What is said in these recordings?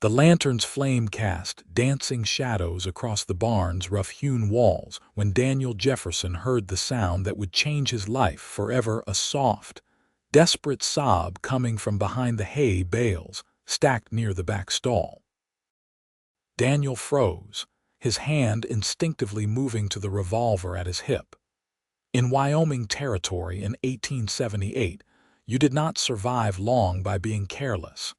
The lantern's flame cast dancing shadows across the barn's rough-hewn walls when Daniel Jefferson heard the sound that would change his life forever, a soft, desperate sob coming from behind the hay bales stacked near the back stall. Daniel froze, his hand instinctively moving to the revolver at his hip. In Wyoming Territory in 1878, you did not survive long by being careless.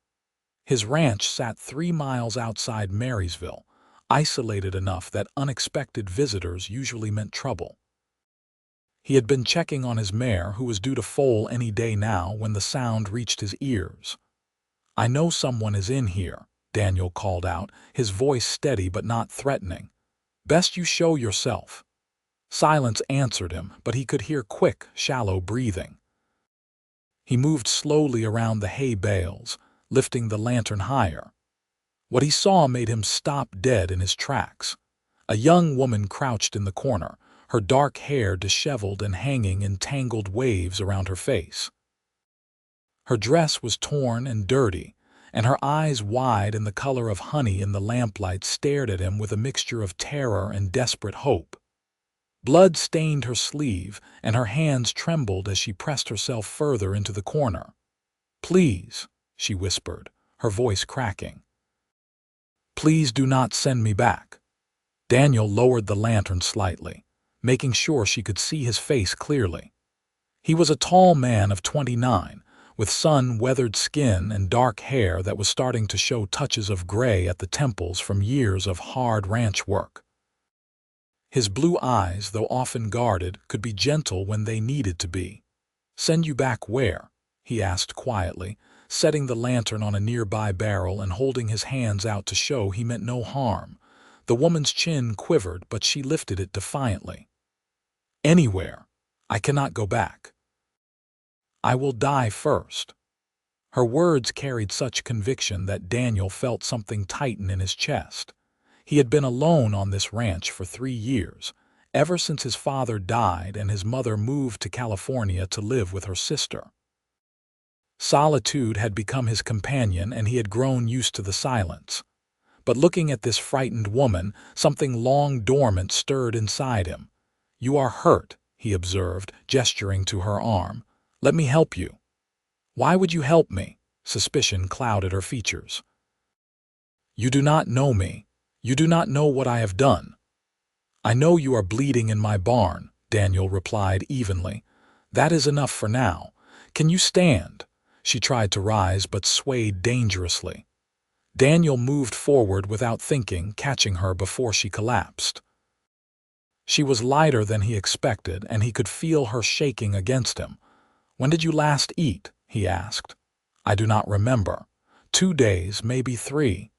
His ranch sat 3 miles outside Marysville, isolated enough that unexpected visitors usually meant trouble. He had been checking on his mare, who was due to foal any day now, when the sound reached his ears. "I know someone is in here," Daniel called out, his voice steady but not threatening. "Best you show yourself." Silence answered him, but he could hear quick, shallow breathing. He moved slowly around the hay bales, lifting the lantern higher. What he saw made him stop dead in his tracks. A young woman crouched in the corner, her dark hair disheveled and hanging in tangled waves around her face. Her dress was torn and dirty, and her eyes, wide and the color of honey in the lamplight, stared at him with a mixture of terror and desperate hope. Blood stained her sleeve, and her hands trembled as she pressed herself further into the corner. "Please," she whispered, her voice cracking. "Please do not send me back." Daniel lowered the lantern slightly, making sure she could see his face clearly. He was a tall man of 29, with sun-weathered skin and dark hair that was starting to show touches of gray at the temples from years of hard ranch work. His blue eyes, though often guarded, could be gentle when they needed to be. "Send you back where?" he asked quietly, setting the lantern on a nearby barrel and holding his hands out to show he meant no harm. The woman's chin quivered, but she lifted it defiantly. "Anywhere. I cannot go back. I will die first." Her words carried such conviction that Daniel felt something tighten in his chest. He had been alone on this ranch for 3 years, ever since his father died and his mother moved to California to live with her sister. Solitude had become his companion, and he had grown used to the silence. But looking at this frightened woman, something long dormant stirred inside him. "You are hurt," he observed, gesturing to her arm. "Let me help you." "Why would you help me?" Suspicion clouded her features. "You do not know me. You do not know what I have done." "I know you are bleeding in my barn," Daniel replied evenly. "That is enough for now. Can you stand?" She tried to rise but swayed dangerously. Daniel moved forward without thinking, catching her before she collapsed. She was lighter than he expected, and he could feel her shaking against him. "When did you last eat?" he asked. "I do not remember. 2 days, maybe 3.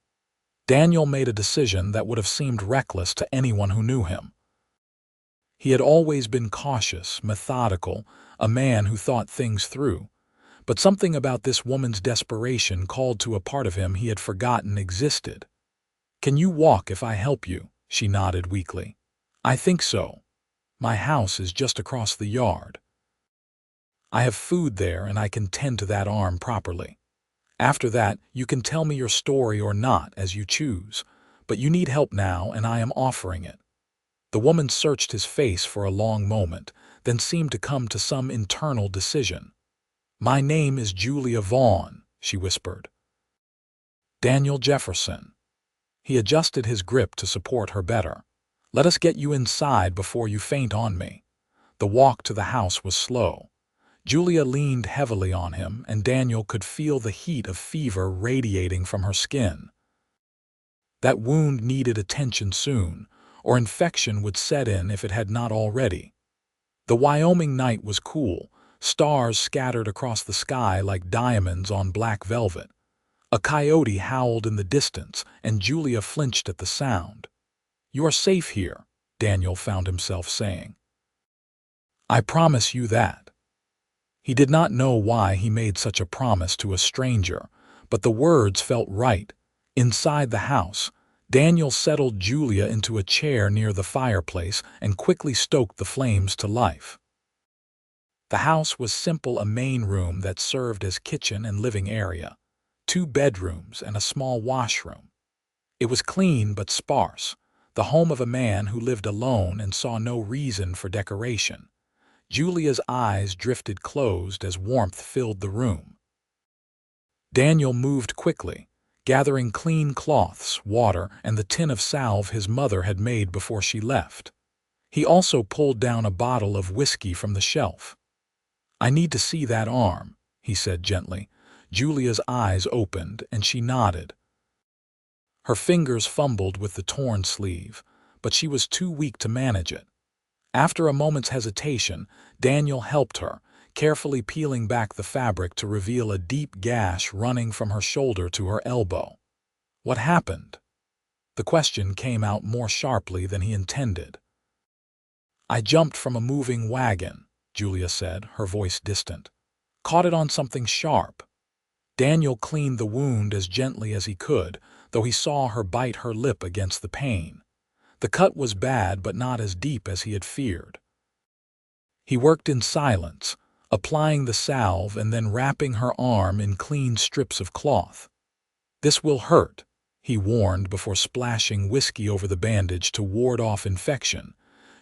Daniel made a decision that would have seemed reckless to anyone who knew him. He had always been cautious, methodical, a man who thought things through. But something about this woman's desperation called to a part of him he had forgotten existed. "Can you walk if I help you?" She nodded weakly. "I think so. My house is just across the yard. I have food there, and I can tend to that arm properly. After that, you can tell me your story or not, as you choose. But you need help now, and I am offering it." The woman searched his face for a long moment, then seemed to come to some internal decision. "My name is Julia Vaughn," she whispered. "Daniel Jefferson." He adjusted his grip to support her better. "Let us get you inside before you faint on me." The walk to the house was slow. Julia leaned heavily on him, and Daniel could feel the heat of fever radiating from her skin. That wound needed attention soon, or infection would set in if it had not already. The Wyoming night was cool, stars scattered across the sky like diamonds on black velvet. A coyote howled in the distance, and Julia flinched at the sound. "You are safe here," Daniel found himself saying. "I promise you that." He did not know why he made such a promise to a stranger, but the words felt right. Inside the house, Daniel settled Julia into a chair near the fireplace and quickly stoked the flames to life. The house was simple, a main room that served as kitchen and living area. 2 bedrooms and a small washroom. It was clean but sparse, the home of a man who lived alone and saw no reason for decoration. Julia's eyes drifted closed as warmth filled the room. Daniel moved quickly, gathering clean cloths, water, and the tin of salve his mother had made before she left. He also pulled down a bottle of whiskey from the shelf. "I need to see that arm," he said gently. Julia's eyes opened, and she nodded. Her fingers fumbled with the torn sleeve, but she was too weak to manage it. After a moment's hesitation, Daniel helped her, carefully peeling back the fabric to reveal a deep gash running from her shoulder to her elbow. "What happened?" The question came out more sharply than he intended. "I jumped from a moving wagon," Julia said, her voice distant. "Caught it on something sharp." Daniel cleaned the wound as gently as he could, though he saw her bite her lip against the pain. The cut was bad but not as deep as he had feared. He worked in silence, applying the salve and then wrapping her arm in clean strips of cloth. "This will hurt," he warned before splashing whiskey over the bandage to ward off infection.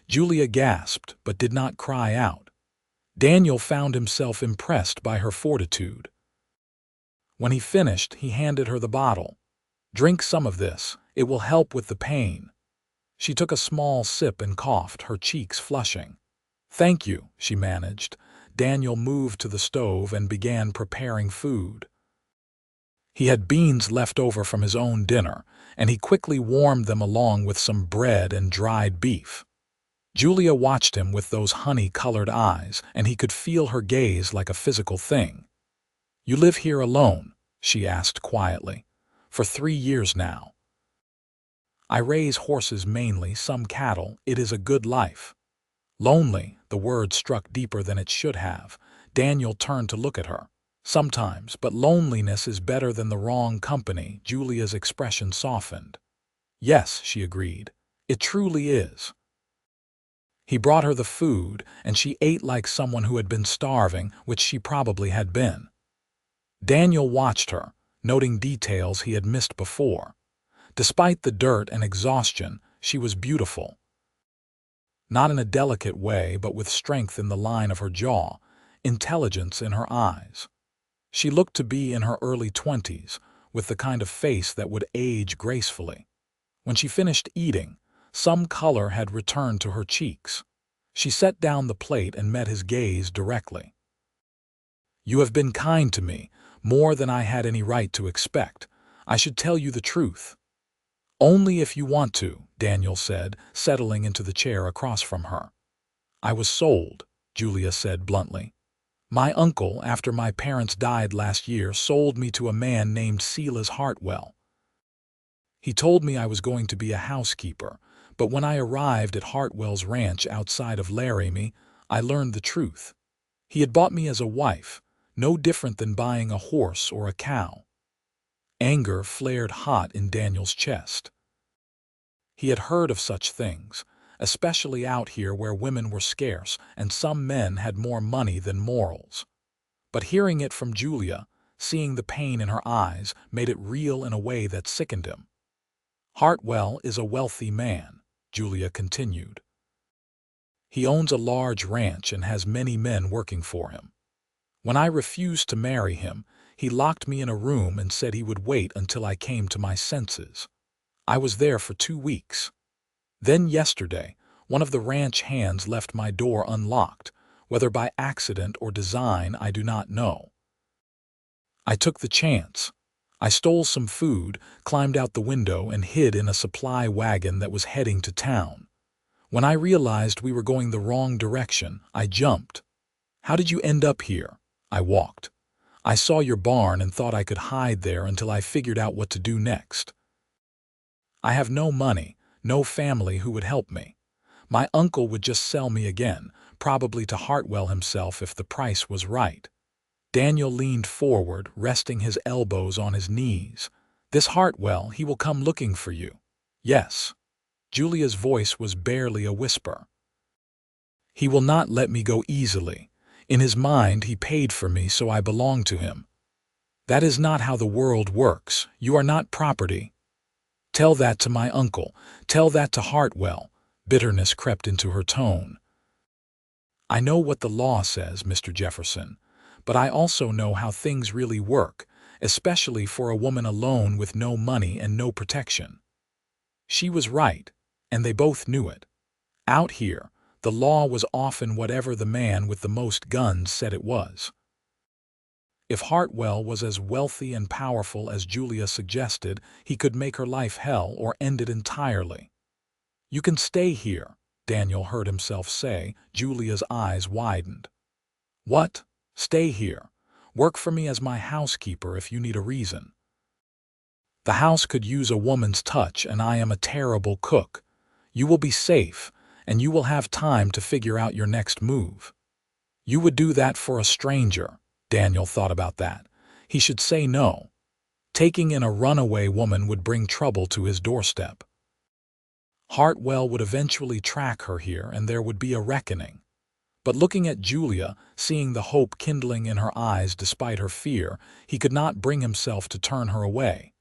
Julia gasped but did not cry out. Daniel found himself impressed by her fortitude. When he finished, he handed her the bottle. "Drink some of this. It will help with the pain." She took a small sip and coughed, her cheeks flushing. "Thank you," she managed. Daniel moved to the stove and began preparing food. He had beans left over from his own dinner, and he quickly warmed them along with some bread and dried beef. Julia watched him with those honey-colored eyes, and he could feel her gaze like a physical thing. "You live here alone?" she asked quietly. "For 3 years now." "I raise horses mainly, some cattle. It is a good life." Lonely, the word struck deeper than it should have. Daniel turned to look at her. "Sometimes, but loneliness is better than the wrong company." Julia's expression softened. "Yes," she agreed. "It truly is." He brought her the food, and she ate like someone who had been starving, which she probably had been. Daniel watched her, noting details he had missed before. Despite the dirt and exhaustion, she was beautiful. Not in a delicate way, but with strength in the line of her jaw, intelligence in her eyes. She looked to be in her early 20s, with the kind of face that would age gracefully. When she finished eating, some color had returned to her cheeks. She set down the plate and met his gaze directly. "You have been kind to me, more than I had any right to expect. I should tell you the truth." "Only if you want to," Daniel said, settling into the chair across from her. "I was sold," Julia said bluntly. "My uncle, after my parents died last year, sold me to a man named Silas Hartwell. He told me I was going to be a housekeeper, but when I arrived at Hartwell's ranch outside of Laramie, I learned the truth. He had bought me as a wife, no different than buying a horse or a cow." Anger flared hot in Daniel's chest. He had heard of such things, especially out here where women were scarce and some men had more money than morals. But hearing it from Julia, seeing the pain in her eyes, made it real in a way that sickened him. "Hartwell is a wealthy man," Julia continued. "He owns a large ranch and has many men working for him. When I refused to marry him, he locked me in a room and said he would wait until I came to my senses. I was there for 2 weeks. Then yesterday, one of the ranch hands left my door unlocked, whether by accident or design I do not know. I took the chance. I stole some food, climbed out the window, and hid in a supply wagon that was heading to town. When I realized we were going the wrong direction, I jumped. How did you end up here? I walked. I saw your barn and thought I could hide there until I figured out what to do next. I have no money, no family who would help me. My uncle would just sell me again, probably to Hartwell himself if the price was right." Daniel leaned forward, resting his elbows on his knees. "This Hartwell, he will come looking for you." "Yes." Julia's voice was barely a whisper. "He will not let me go easily. In his mind, he paid for me, so I belong to him." That is not how the world works. You are not property. Tell that to my uncle. Tell that to Hartwell. Bitterness crept into her tone. I know what the law says, Mr. Jefferson, but I also know how things really work, especially for a woman alone with no money and no protection. She was right, and they both knew it. Out here, the law was often whatever the man with the most guns said it was. If Hartwell was as wealthy and powerful as Julia suggested, he could make her life hell or end it entirely. You can stay here, Daniel heard himself say. Julia's eyes widened. What? Stay here. Work for me as my housekeeper if you need a reason. The house could use a woman's touch, and I am a terrible cook. You will be safe, and you will have time to figure out your next move. You would do that for a stranger. Daniel thought about that. He should say no. Taking in a runaway woman would bring trouble to his doorstep. Hartwell would eventually track her here, and there would be a reckoning. But looking at Julia, seeing the hope kindling in her eyes despite her fear, he could not bring himself to turn her away.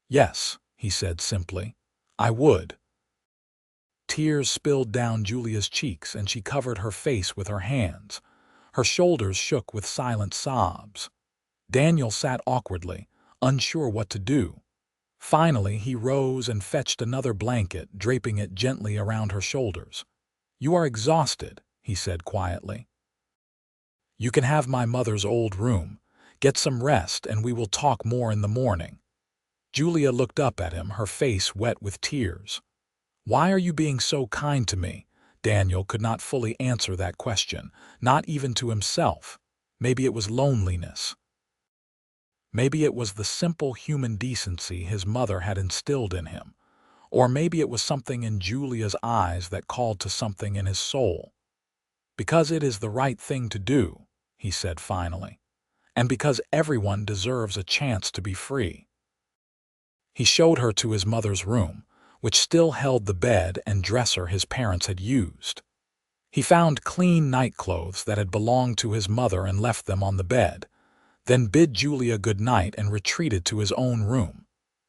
Yes, he said simply, I would. Tears spilled down Julia's cheeks, and she covered her face with her hands. Her shoulders shook with silent sobs. Daniel sat awkwardly, unsure what to do. Finally, he rose and fetched another blanket, draping it gently around her shoulders. You are exhausted, he said quietly. You can have my mother's old room. Get some rest, and we will talk more in the morning. Julia looked up at him, her face wet with tears. Why are you being so kind to me? Daniel could not fully answer that question, not even to himself. Maybe it was loneliness. Maybe it was the simple human decency his mother had instilled in him. Or maybe it was something in Julia's eyes that called to something in his soul. Because it is the right thing to do, he said finally, and because everyone deserves a chance to be free. He showed her to his mother's room, which still held the bed and dresser his parents had used. He found clean nightclothes that had belonged to his mother and left them on the bed, then bid Julia good night and retreated to his own room.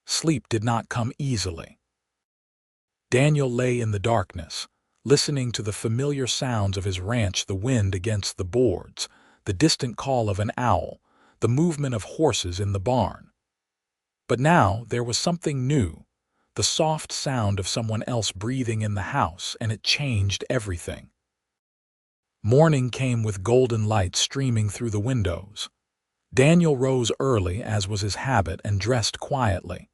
Sleep did not come easily. Daniel lay in the darkness, listening to the familiar sounds of his ranch, the wind against the boards, the distant call of an owl, the movement of horses in the barn. But now there was something new, the soft sound of someone else breathing in the house, and it changed everything. Morning came with golden light streaming through the windows. Daniel rose early, as was his habit, and dressed quietly.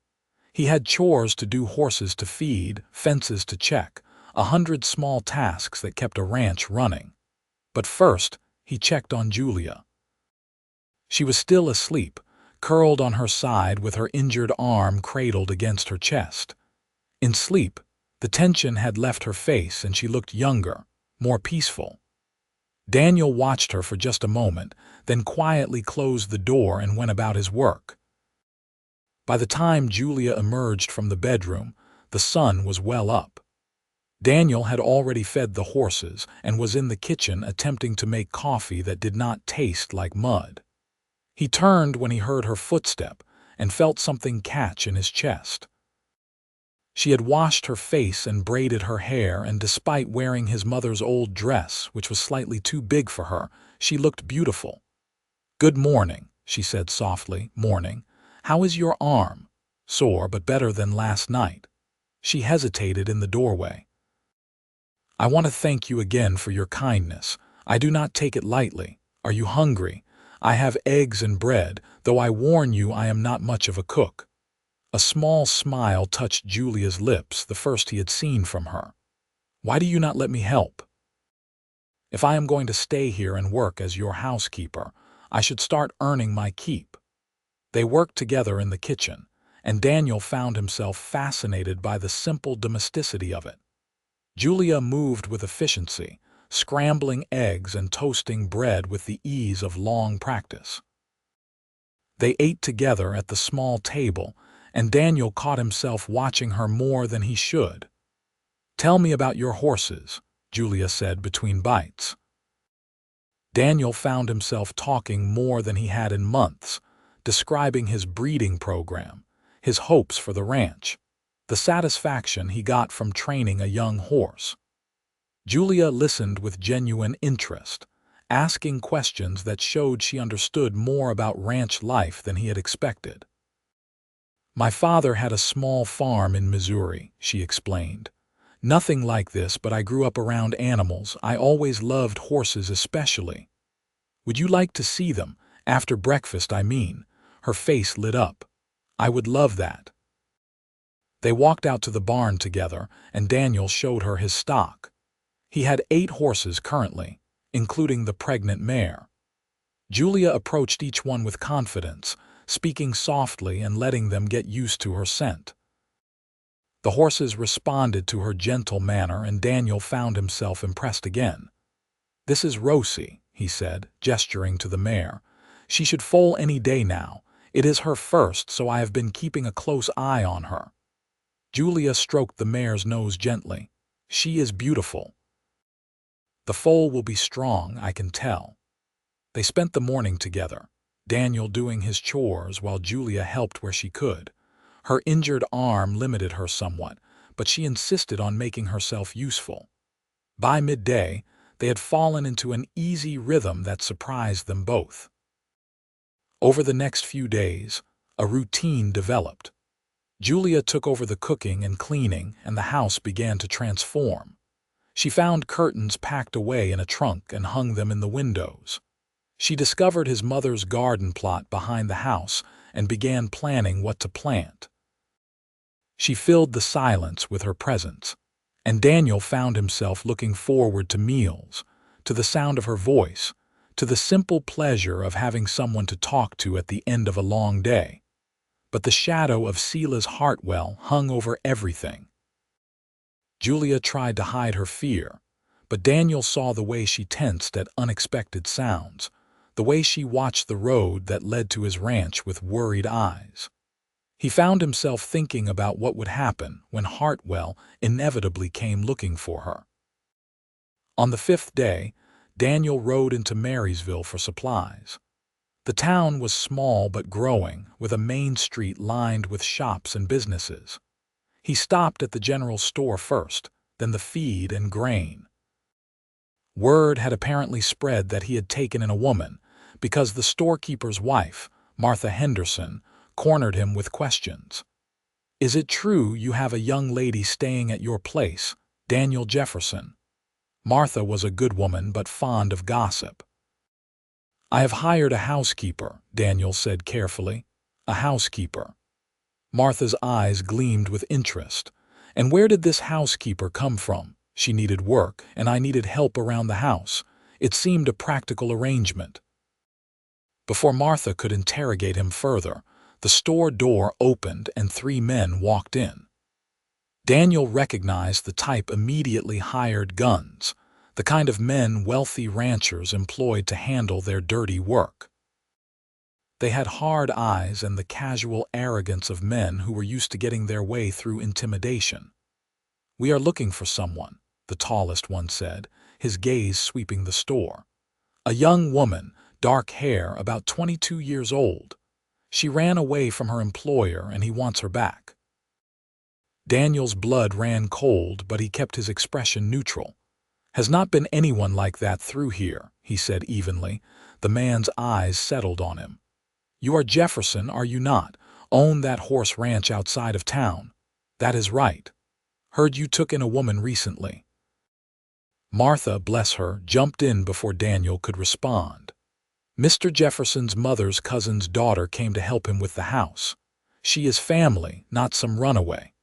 He had chores to do, horses to feed, fences to check, 100 small tasks that kept a ranch running. But first, he checked on Julia. She was still asleep, curled on her side with her injured arm cradled against her chest. In sleep, the tension had left her face and she looked younger, more peaceful. Daniel watched her for just a moment, then quietly closed the door and went about his work. By the time Julia emerged from the bedroom, the sun was well up. Daniel had already fed the horses and was in the kitchen attempting to make coffee that did not taste like mud. He turned when he heard her footstep and felt something catch in his chest. She had washed her face and braided her hair, and despite wearing his mother's old dress, which was slightly too big for her, she looked beautiful. "Good morning," she said softly. "Morning. How is your arm?" "Sore, but better than last night." She hesitated in the doorway. "I want to thank you again for your kindness. I do not take it lightly. Are you hungry? I have eggs and bread, though I warn you I am not much of a cook." A small smile touched Julia's lips, the first he had seen from her. "Why do you not let me help? If I am going to stay here and work as your housekeeper, I should start earning my keep." They worked together in the kitchen, and Daniel found himself fascinated by the simple domesticity of it. Julia moved with efficiency, scrambling eggs and toasting bread with the ease of long practice. They ate together at the small table, and Daniel caught himself watching her more than he should. "Tell me about your horses," Julia said between bites. Daniel found himself talking more than he had in months, describing his breeding program, his hopes for the ranch, the satisfaction he got from training a young horse. Julia listened with genuine interest, asking questions that showed she understood more about ranch life than he had expected. "My father had a small farm in Missouri," she explained. "Nothing like this, but I grew up around animals. I always loved horses especially. Would you like to see them? After breakfast, I mean." Her face lit up. "I would love that." They walked out to the barn together, and Daniel showed her his stock. He had 8 horses currently, including the pregnant mare. Julia approached each one with confidence, speaking softly and letting them get used to her scent. The horses responded to her gentle manner, and Daniel found himself impressed again. "This is Rosie," he said, gesturing to the mare. "She should foal any day now. It is her first, so I have been keeping a close eye on her." Julia stroked the mare's nose gently. "She is beautiful. The foal will be strong, I can tell." They spent the morning together, Daniel doing his chores while Julia helped where she could. Her injured arm limited her somewhat, but she insisted on making herself useful. By midday, they had fallen into an easy rhythm that surprised them both. Over the next few days, a routine developed. Julia took over the cooking and cleaning, and the house began to transform. She found curtains packed away in a trunk and hung them in the windows. She discovered his mother's garden plot behind the house and began planning what to plant. She filled the silence with her presence, and Daniel found himself looking forward to meals, to the sound of her voice, to the simple pleasure of having someone to talk to at the end of a long day. But the shadow of Sela's Hartwell hung over everything. Julia tried to hide her fear, but Daniel saw the way she tensed at unexpected sounds, the way she watched the road that led to his ranch with worried eyes. He found himself thinking about what would happen when Hartwell inevitably came looking for her. On the 5th day, Daniel rode into Marysville for supplies. The town was small but growing, with a main street lined with shops and businesses. He stopped at the general store first, then the feed and grain. Word had apparently spread that he had taken in a woman, because the storekeeper's wife, Martha Henderson, cornered him with questions. "Is it true you have a young lady staying at your place, Daniel Jefferson?" Martha was a good woman but fond of gossip. "I have hired a housekeeper," Daniel said carefully. "A housekeeper." Martha's eyes gleamed with interest. "And where did this housekeeper come from?" "She needed work, and I needed help around the house. It seemed a practical arrangement." Before Martha could interrogate him further, the store door opened and 3 men walked in. Daniel recognized the type immediately: hired guns, the kind of men wealthy ranchers employed to handle their dirty work. They had hard eyes and the casual arrogance of men who were used to getting their way through intimidation. "We are looking for someone," the tallest one said, his gaze sweeping the store. "A young woman, dark hair, about 22 years old. She ran away from her employer and he wants her back." Daniel's blood ran cold, but he kept his expression neutral. "Has not been anyone like that through here," he said evenly. The man's eyes settled on him. "You are Jefferson, are you not? Own that horse ranch outside of town?" "That is right. Heard you took in a woman recently." Martha, bless her, jumped in before Daniel could respond. "Mr. Jefferson's mother's cousin's daughter came to help him with the house. She is family, not some runaway.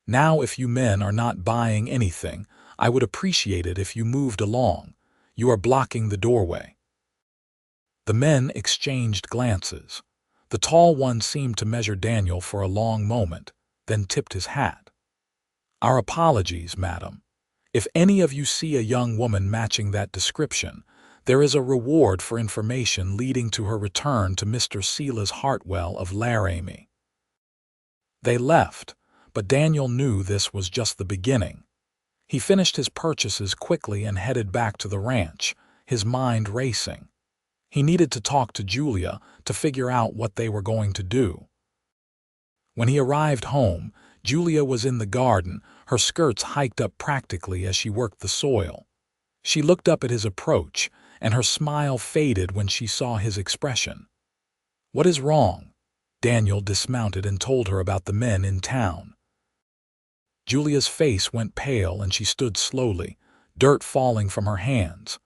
Now, if you men are not buying anything, I would appreciate it if you moved along. You are blocking the doorway." The men exchanged glances. The tall one seemed to measure Daniel for a long moment, then tipped his hat. "Our apologies, madam. If any of you see a young woman matching that description, there is a reward for information leading to her return to Mr. Sela's Hartwell of Laramie." They left, but Daniel knew this was just the beginning. He finished his purchases quickly and headed back to the ranch, his mind racing. He needed to talk to Julia to figure out what they were going to do. When he arrived home, Julia was in the garden, her skirts hiked up practically as she worked the soil. She looked up at his approach, and her smile faded when she saw his expression. "What is wrong?" Daniel dismounted and told her about the men in town. Julia's face went pale and she stood slowly, dirt falling from her hands.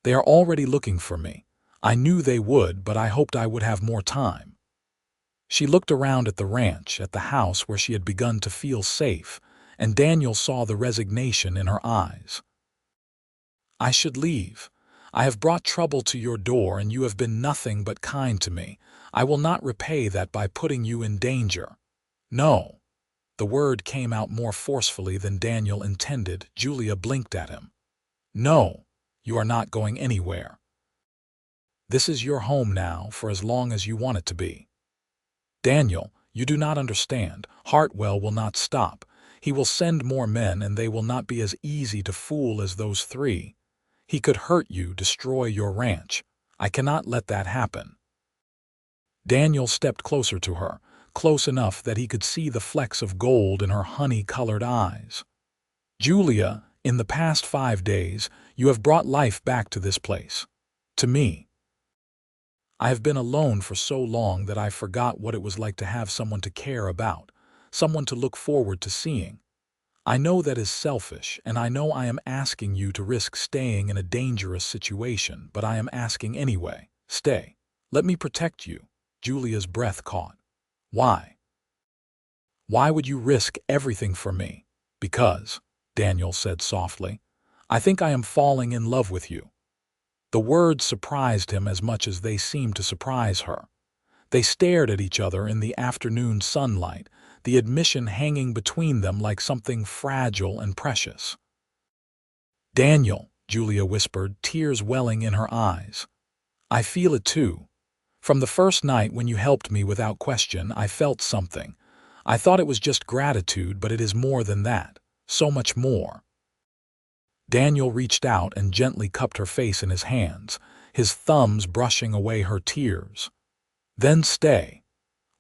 "They are already looking for me. I knew they would, but I hoped I would have more time." She looked around at the ranch, at the house where she had begun to feel safe, and Daniel saw the resignation in her eyes. "I should leave. I have brought trouble to your door and you have been nothing but kind to me. I will not repay that by putting you in danger." "No." The word came out more forcefully than Daniel intended. Julia blinked at him. "No, you are not going anywhere. This is your home now for as long as you want it to be." "Daniel, you do not understand. Hartwell will not stop. He will send more men and they will not be as easy to fool as those three. He could hurt you, destroy your ranch. I cannot let that happen." Daniel stepped closer to her, close enough that he could see the flecks of gold in her honey-colored eyes. "Julia, in the past 5 days, you have brought life back to this place. To me. I have been alone for so long that I forgot what it was like to have someone to care about, someone to look forward to seeing. I know that is selfish, and I know I am asking you to risk staying in a dangerous situation, but I am asking anyway. Stay. Let me protect you." Julia's breath caught. "Why? Why would you risk everything for me?" "Because," Daniel said softly, "I think I am falling in love with you." The words surprised him as much as they seemed to surprise her. They stared at each other in the afternoon sunlight, the admission hanging between them like something fragile and precious. "Daniel," Julia whispered, tears welling in her eyes. "I feel it too. From the first night when you helped me without question, I felt something. I thought it was just gratitude, but it is more than that. So much more." Daniel reached out and gently cupped her face in his hands, his thumbs brushing away her tears. "Then stay.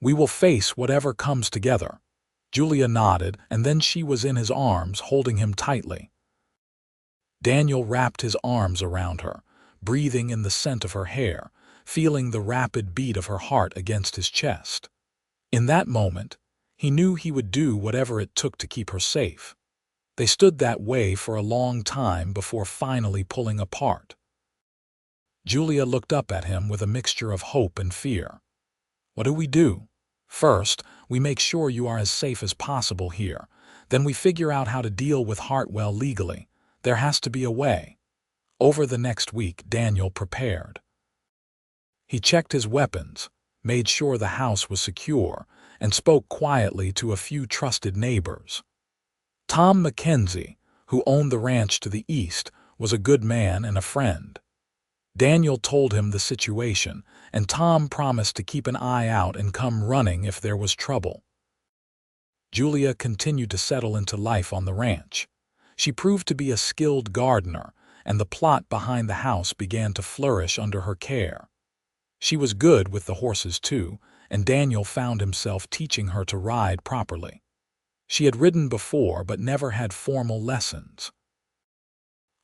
We will face whatever comes together." Julia nodded, and then she was in his arms, holding him tightly. Daniel wrapped his arms around her, breathing in the scent of her hair, feeling the rapid beat of her heart against his chest. In that moment, he knew he would do whatever it took to keep her safe. They stood that way for a long time before finally pulling apart. Julia looked up at him with a mixture of hope and fear. "What do we do? First, we make sure you are as safe as possible here. Then we figure out how to deal with Hartwell legally. There has to be a way." Over the next week, Daniel prepared. He checked his weapons, made sure the house was secure, and spoke quietly to a few trusted neighbors. Tom Mackenzie, who owned the ranch to the east, was a good man and a friend. Daniel told him the situation, and Tom promised to keep an eye out and come running if there was trouble. Julia continued to settle into life on the ranch. She proved to be a skilled gardener, and the plot behind the house began to flourish under her care. She was good with the horses too, and Daniel found himself teaching her to ride properly. She had ridden before but never had formal lessons.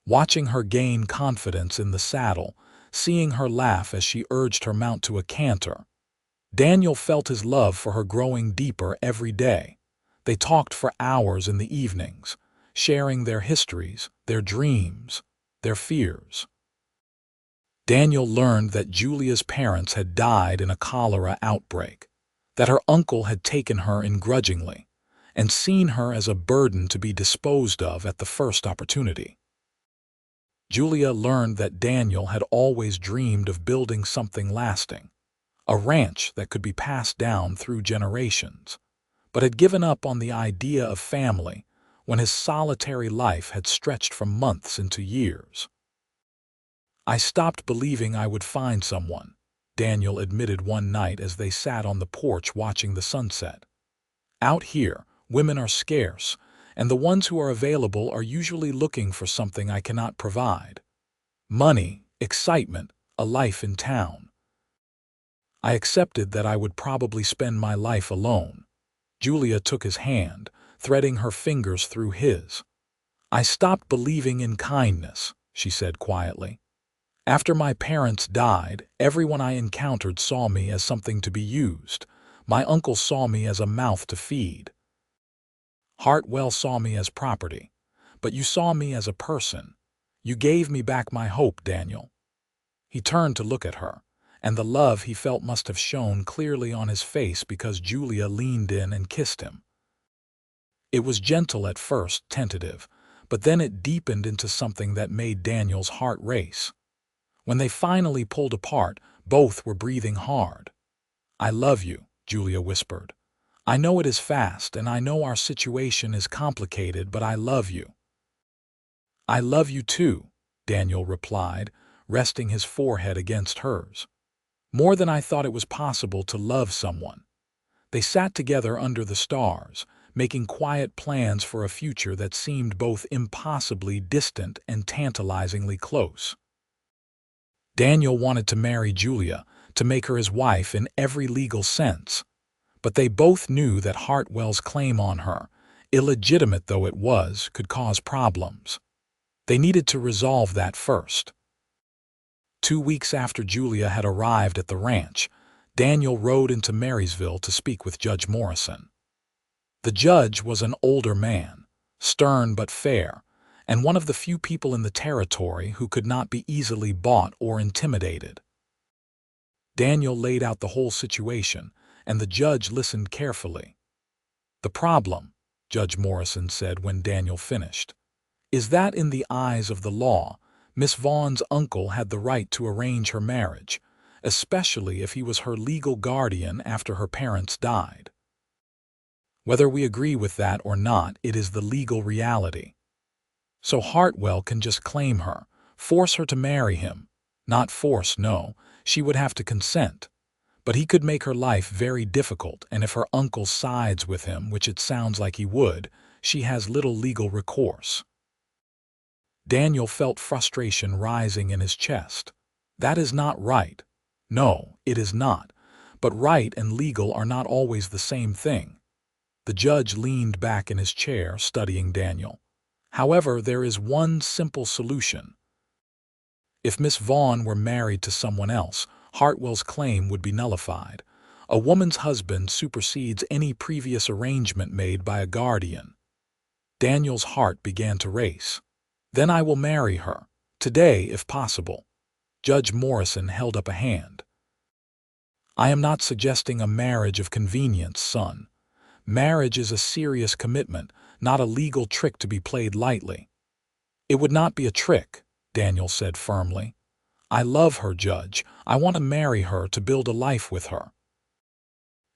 Watching her gain confidence in the saddle, seeing her laugh as she urged her mount to a canter, Daniel felt his love for her growing deeper every day. They talked for hours in the evenings, sharing their histories, their dreams, their fears. Daniel learned that Julia's parents had died in a cholera outbreak, that her uncle had taken her grudgingly, and seen her as a burden to be disposed of at the first opportunity. Julia learned that Daniel had always dreamed of building something lasting, a ranch that could be passed down through generations, but had given up on the idea of family when his solitary life had stretched from months into years. "I stopped believing I would find someone," Daniel admitted one night as they sat on the porch watching the sunset. "Out here, women are scarce, and the ones who are available are usually looking for something I cannot provide. Money, excitement, a life in town. I accepted that I would probably spend my life alone. Julia took his hand, threading her fingers through his. I stopped believing in kindness, she said quietly. After my parents died, everyone I encountered saw me as something to be used. My uncle saw me as a mouth to feed. Hartwell saw me as property. But you saw me as a person. You gave me back my hope, Daniel. He turned to look at her, and the love he felt must have shone clearly on his face because Julia leaned in and kissed him. It was gentle at first, tentative, but then it deepened into something that made Daniel's heart race. When they finally pulled apart, both were breathing hard. "I love you," Julia whispered. "I know it is fast, and I know our situation is complicated, but I love you." "I love you too," Daniel replied, resting his forehead against hers. "More than I thought it was possible to love someone." They sat together under the stars, making quiet plans for a future that seemed both impossibly distant and tantalizingly close. Daniel wanted to marry Julia, to make her his wife in every legal sense. But they both knew that Hartwell's claim on her, illegitimate though it was, could cause problems. They needed to resolve that first. 2 weeks after Julia had arrived at the ranch, Daniel rode into Marysville to speak with Judge Morrison. The judge was an older man, stern but fair, and one of the few people in the territory who could not be easily bought or intimidated. Daniel laid out the whole situation, and the judge listened carefully. "The problem," Judge Morrison said when Daniel finished, "is that in the eyes of the law, Miss Vaughn's uncle had the right to arrange her marriage, especially if he was her legal guardian after her parents died. Whether we agree with that or not, it is the legal reality. So Hartwell can just claim her, force her to marry him. Not force, no, she would have to consent. But he could make her life very difficult, and if her uncle sides with him, which it sounds like he would, she has little legal recourse." Daniel felt frustration rising in his chest. That is not right. No, it is not. But right and legal are not always the same thing. The judge leaned back in his chair, studying Daniel. "However, there is one simple solution. If Miss Vaughn were married to someone else, Hartwell's claim would be nullified. A woman's husband supersedes any previous arrangement made by a guardian." Daniel's heart began to race. "Then I will marry her. Today, if possible." Judge Morrison held up a hand. "I am not suggesting a marriage of convenience, son. Marriage is a serious commitment, not a legal trick to be played lightly." "It would not be a trick," Daniel said firmly. "I love her, Judge. I want to marry her to build a life with her.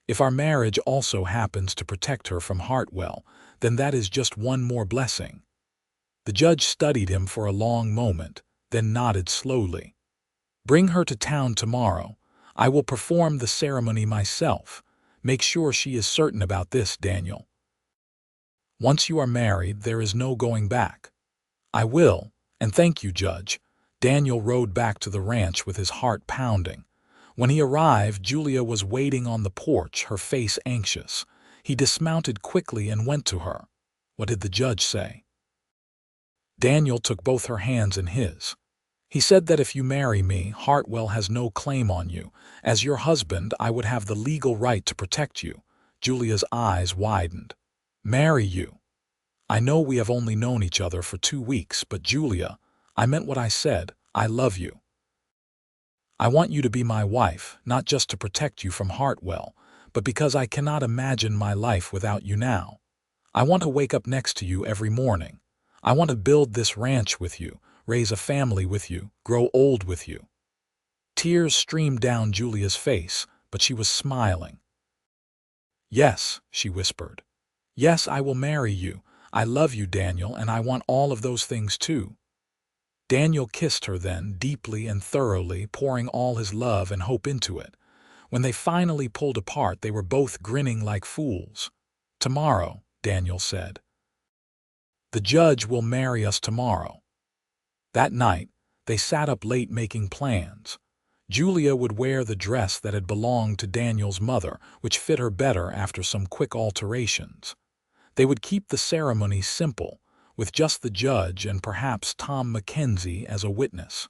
If our marriage also happens to protect her from Hartwell, then that is just one more blessing." The judge studied him for a long moment, then nodded slowly. "Bring her to town tomorrow. I will perform the ceremony myself. Make sure she is certain about this, Daniel. Once you are married, there is no going back." "I will, and thank you, Judge." Daniel rode back to the ranch with his heart pounding. When he arrived, Julia was waiting on the porch, her face anxious. He dismounted quickly and went to her. "What did the judge say?" Daniel took both her hands in his. "He said that if you marry me, Hartwell has no claim on you. As your husband, I would have the legal right to protect you." Julia's eyes widened. "Marry you? I know we have only known each other for 2 weeks, but Julia, I meant what I said. I love you. I want you to be my wife, not just to protect you from Hartwell, but because I cannot imagine my life without you now. I want to wake up next to you every morning. I want to build this ranch with you, raise a family with you, grow old with you." Tears streamed down Julia's face, but she was smiling. "Yes," she whispered. "Yes, I will marry you. I love you, Daniel, and I want all of those things too." Daniel kissed her then, deeply and thoroughly, pouring all his love and hope into it. When they finally pulled apart, they were both grinning like fools. "Tomorrow," Daniel said. "The judge will marry us tomorrow." That night, they sat up late making plans. Julia would wear the dress that had belonged to Daniel's mother, which fit her better after some quick alterations. They would keep the ceremony simple, with just the judge and perhaps Tom Mackenzie as a witness.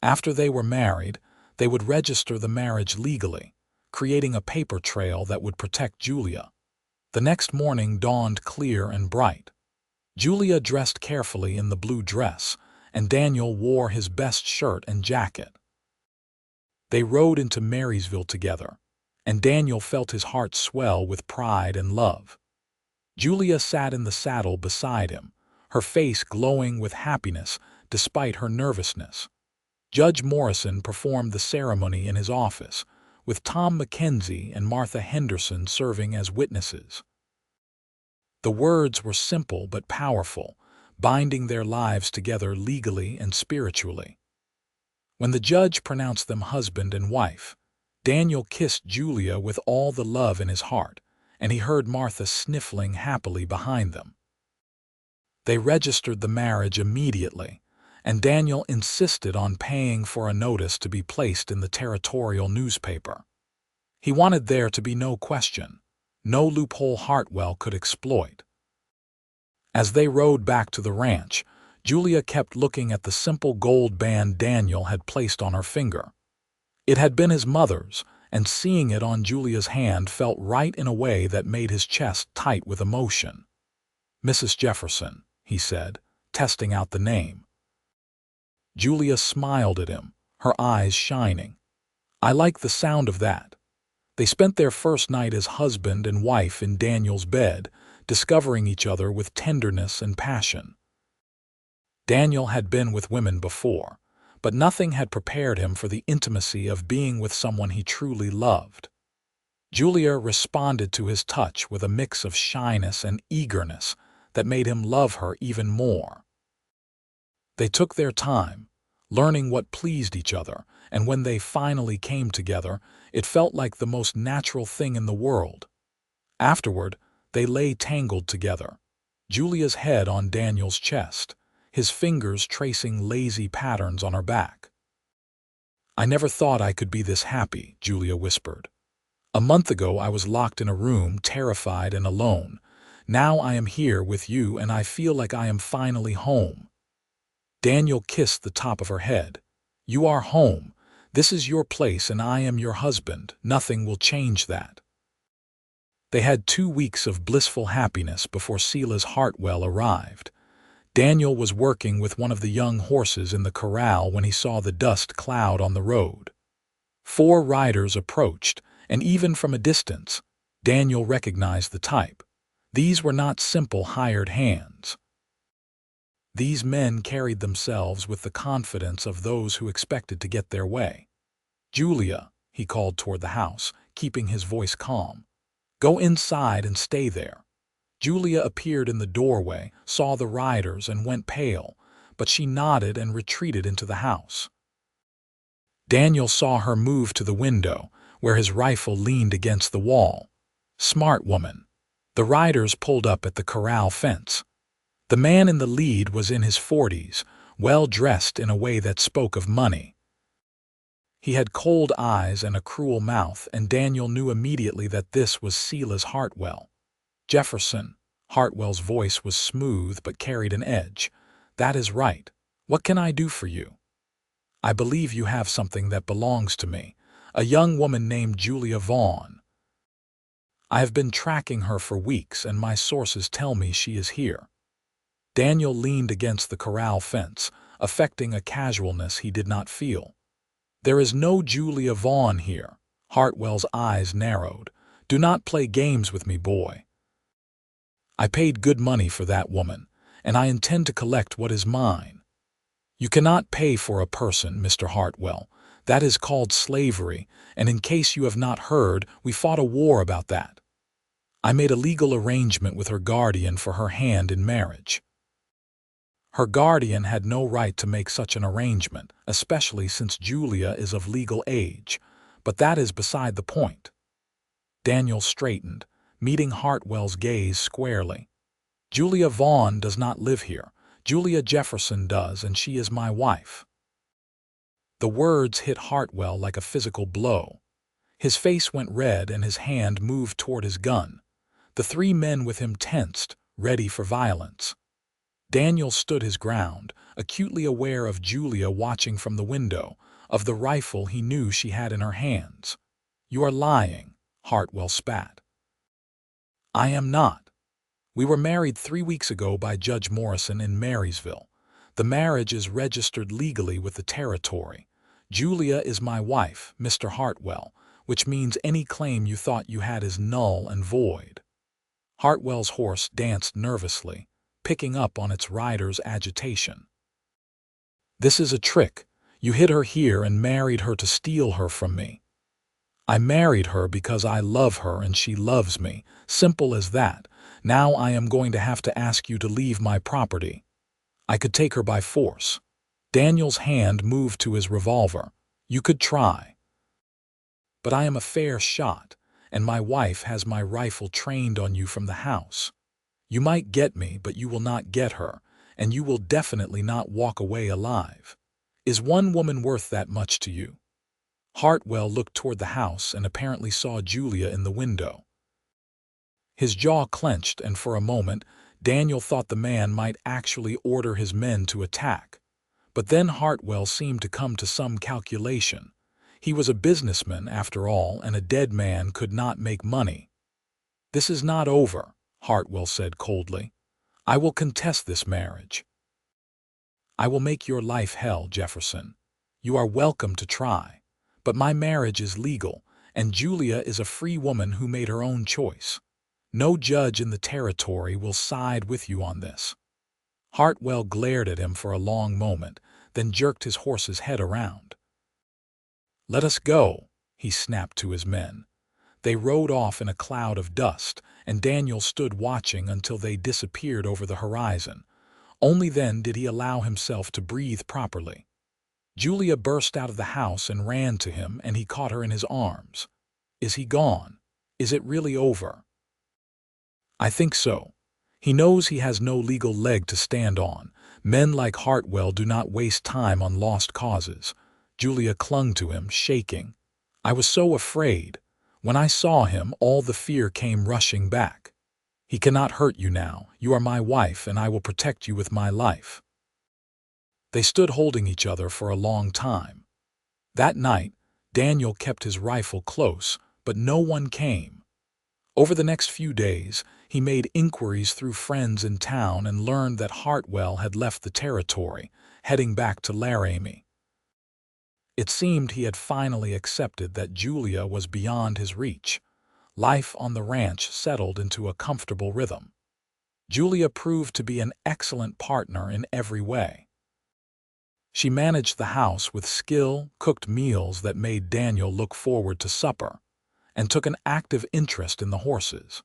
After they were married, they would register the marriage legally, creating a paper trail that would protect Julia. The next morning dawned clear and bright. Julia dressed carefully in the blue dress, and Daniel wore his best shirt and jacket. They rode into Marysville together, and Daniel felt his heart swell with pride and love. Julia sat in the saddle beside him, her face glowing with happiness despite her nervousness. Judge Morrison performed the ceremony in his office, with Tom Mackenzie and Martha Henderson serving as witnesses. The words were simple but powerful, binding their lives together legally and spiritually. When the judge pronounced them husband and wife, Daniel kissed Julia with all the love in his heart, and he heard Martha sniffling happily behind them. They registered the marriage immediately, and Daniel insisted on paying for a notice to be placed in the territorial newspaper. He wanted there to be no question, no loophole Hartwell could exploit. As they rode back to the ranch, Julia kept looking at the simple gold band Daniel had placed on her finger. It had been his mother's, and seeing it on Julia's hand felt right in a way that made his chest tight with emotion. "Mrs. Jefferson," he said, testing out the name. Julia smiled at him, her eyes shining. "I like the sound of that." They spent their first night as husband and wife in Daniel's bed, discovering each other with tenderness and passion. Daniel had been with women before, but nothing had prepared him for the intimacy of being with someone he truly loved. Julia responded to his touch with a mix of shyness and eagerness that made him love her even more. They took their time, learning what pleased each other, and when they finally came together, it felt like the most natural thing in the world. Afterward, they lay tangled together, Julia's head on Daniel's chest, his fingers tracing lazy patterns on her back. "I never thought I could be this happy," Julia whispered. "A month ago I was locked in a room, terrified and alone. Now I am here with you and I feel like I am finally home." Daniel kissed the top of her head. "You are home. This is your place and I am your husband. Nothing will change that." They had 2 weeks of blissful happiness before Silas Hartwell arrived. Daniel was working with one of the young horses in the corral when he saw the dust cloud on the road. 4 riders approached, and even from a distance, Daniel recognized the type. These were not simple hired hands. These men carried themselves with the confidence of those who expected to get their way. "Julia," he called toward the house, keeping his voice calm. "Go inside and stay there." Julia appeared in the doorway, saw the riders, and went pale, but she nodded and retreated into the house. Daniel saw her move to the window, where his rifle leaned against the wall. Smart woman. The riders pulled up at the corral fence. The man in the lead was in his 40s, well dressed in a way that spoke of money. He had cold eyes and a cruel mouth, and Daniel knew immediately that this was Silas Hartwell. "Jefferson." Hartwell's voice was smooth but carried an edge. "That is right. What can I do for you?" "I believe you have something that belongs to me, a young woman named Julia Vaughn. I have been tracking her for weeks, and my sources tell me she is here." Daniel leaned against the corral fence, affecting a casualness he did not feel. "There is no Julia Vaughn here." Hartwell's eyes narrowed. "Do not play games with me, boy. I paid good money for that woman, and I intend to collect what is mine." "You cannot pay for a person, Mr. Hartwell. That is called slavery, and in case you have not heard, we fought a war about that. I made a legal arrangement with her guardian for her hand in marriage." Her guardian had no right to make such an arrangement, especially since Julia is of legal age, but that is beside the point. Daniel straightened, meeting Hartwell's gaze squarely. "Julia Vaughn does not live here. Julia Jefferson does, and she is my wife." The words hit Hartwell like a physical blow. His face went red and his hand moved toward his gun. The three men with him tensed, ready for violence. Daniel stood his ground, acutely aware of Julia watching from the window, of the rifle he knew she had in her hands. "You are lying," Hartwell spat. "I am not. We were married 3 weeks ago by Judge Morrison in Marysville. The marriage is registered legally with the territory. Julia is my wife, Mr. Hartwell, which means any claim you thought you had is null and void." Hartwell's horse danced nervously, picking up on its rider's agitation. "This is a trick. You hid her here and married her to steal her from me." "I married her because I love her and she loves me. Simple as that. Now I am going to have to ask you to leave my property. I could take her by force." Daniel's hand moved to his revolver. "You could try. But I am a fair shot, and my wife has my rifle trained on you from the house. You might get me, but you will not get her, and you will definitely not walk away alive. Is one woman worth that much to you?" Hartwell looked toward the house and apparently saw Julia in the window. His jaw clenched, and for a moment, Daniel thought the man might actually order his men to attack. But then Hartwell seemed to come to some calculation. He was a businessman, after all, and a dead man could not make money. "This is not over," Hartwell said coldly. "I will contest this marriage. I will make your life hell, Jefferson. You are welcome to try. But my marriage is legal, and Julia is a free woman who made her own choice. No judge in the territory will side with you on this." Hartwell glared at him for a long moment, then jerked his horse's head around. "Let us go," he snapped to his men. They rode off in a cloud of dust, and Daniel stood watching until they disappeared over the horizon. Only then did he allow himself to breathe properly. Julia burst out of the house and ran to him, and he caught her in his arms. "Is he gone? Is it really over?" "I think so. He knows he has no legal leg to stand on. Men like Hartwell do not waste time on lost causes." Julia clung to him, shaking. "I was so afraid. When I saw him, all the fear came rushing back. He cannot hurt you now. You are my wife, and I will protect you with my life." They stood holding each other for a long time. That night, Daniel kept his rifle close, but no one came. Over the next few days, he made inquiries through friends in town and learned that Hartwell had left the territory, heading back to Laramie. It seemed he had finally accepted that Julia was beyond his reach. Life on the ranch settled into a comfortable rhythm. Julia proved to be an excellent partner in every way. She managed the house with skill, cooked meals that made Daniel look forward to supper, and took an active interest in the horses.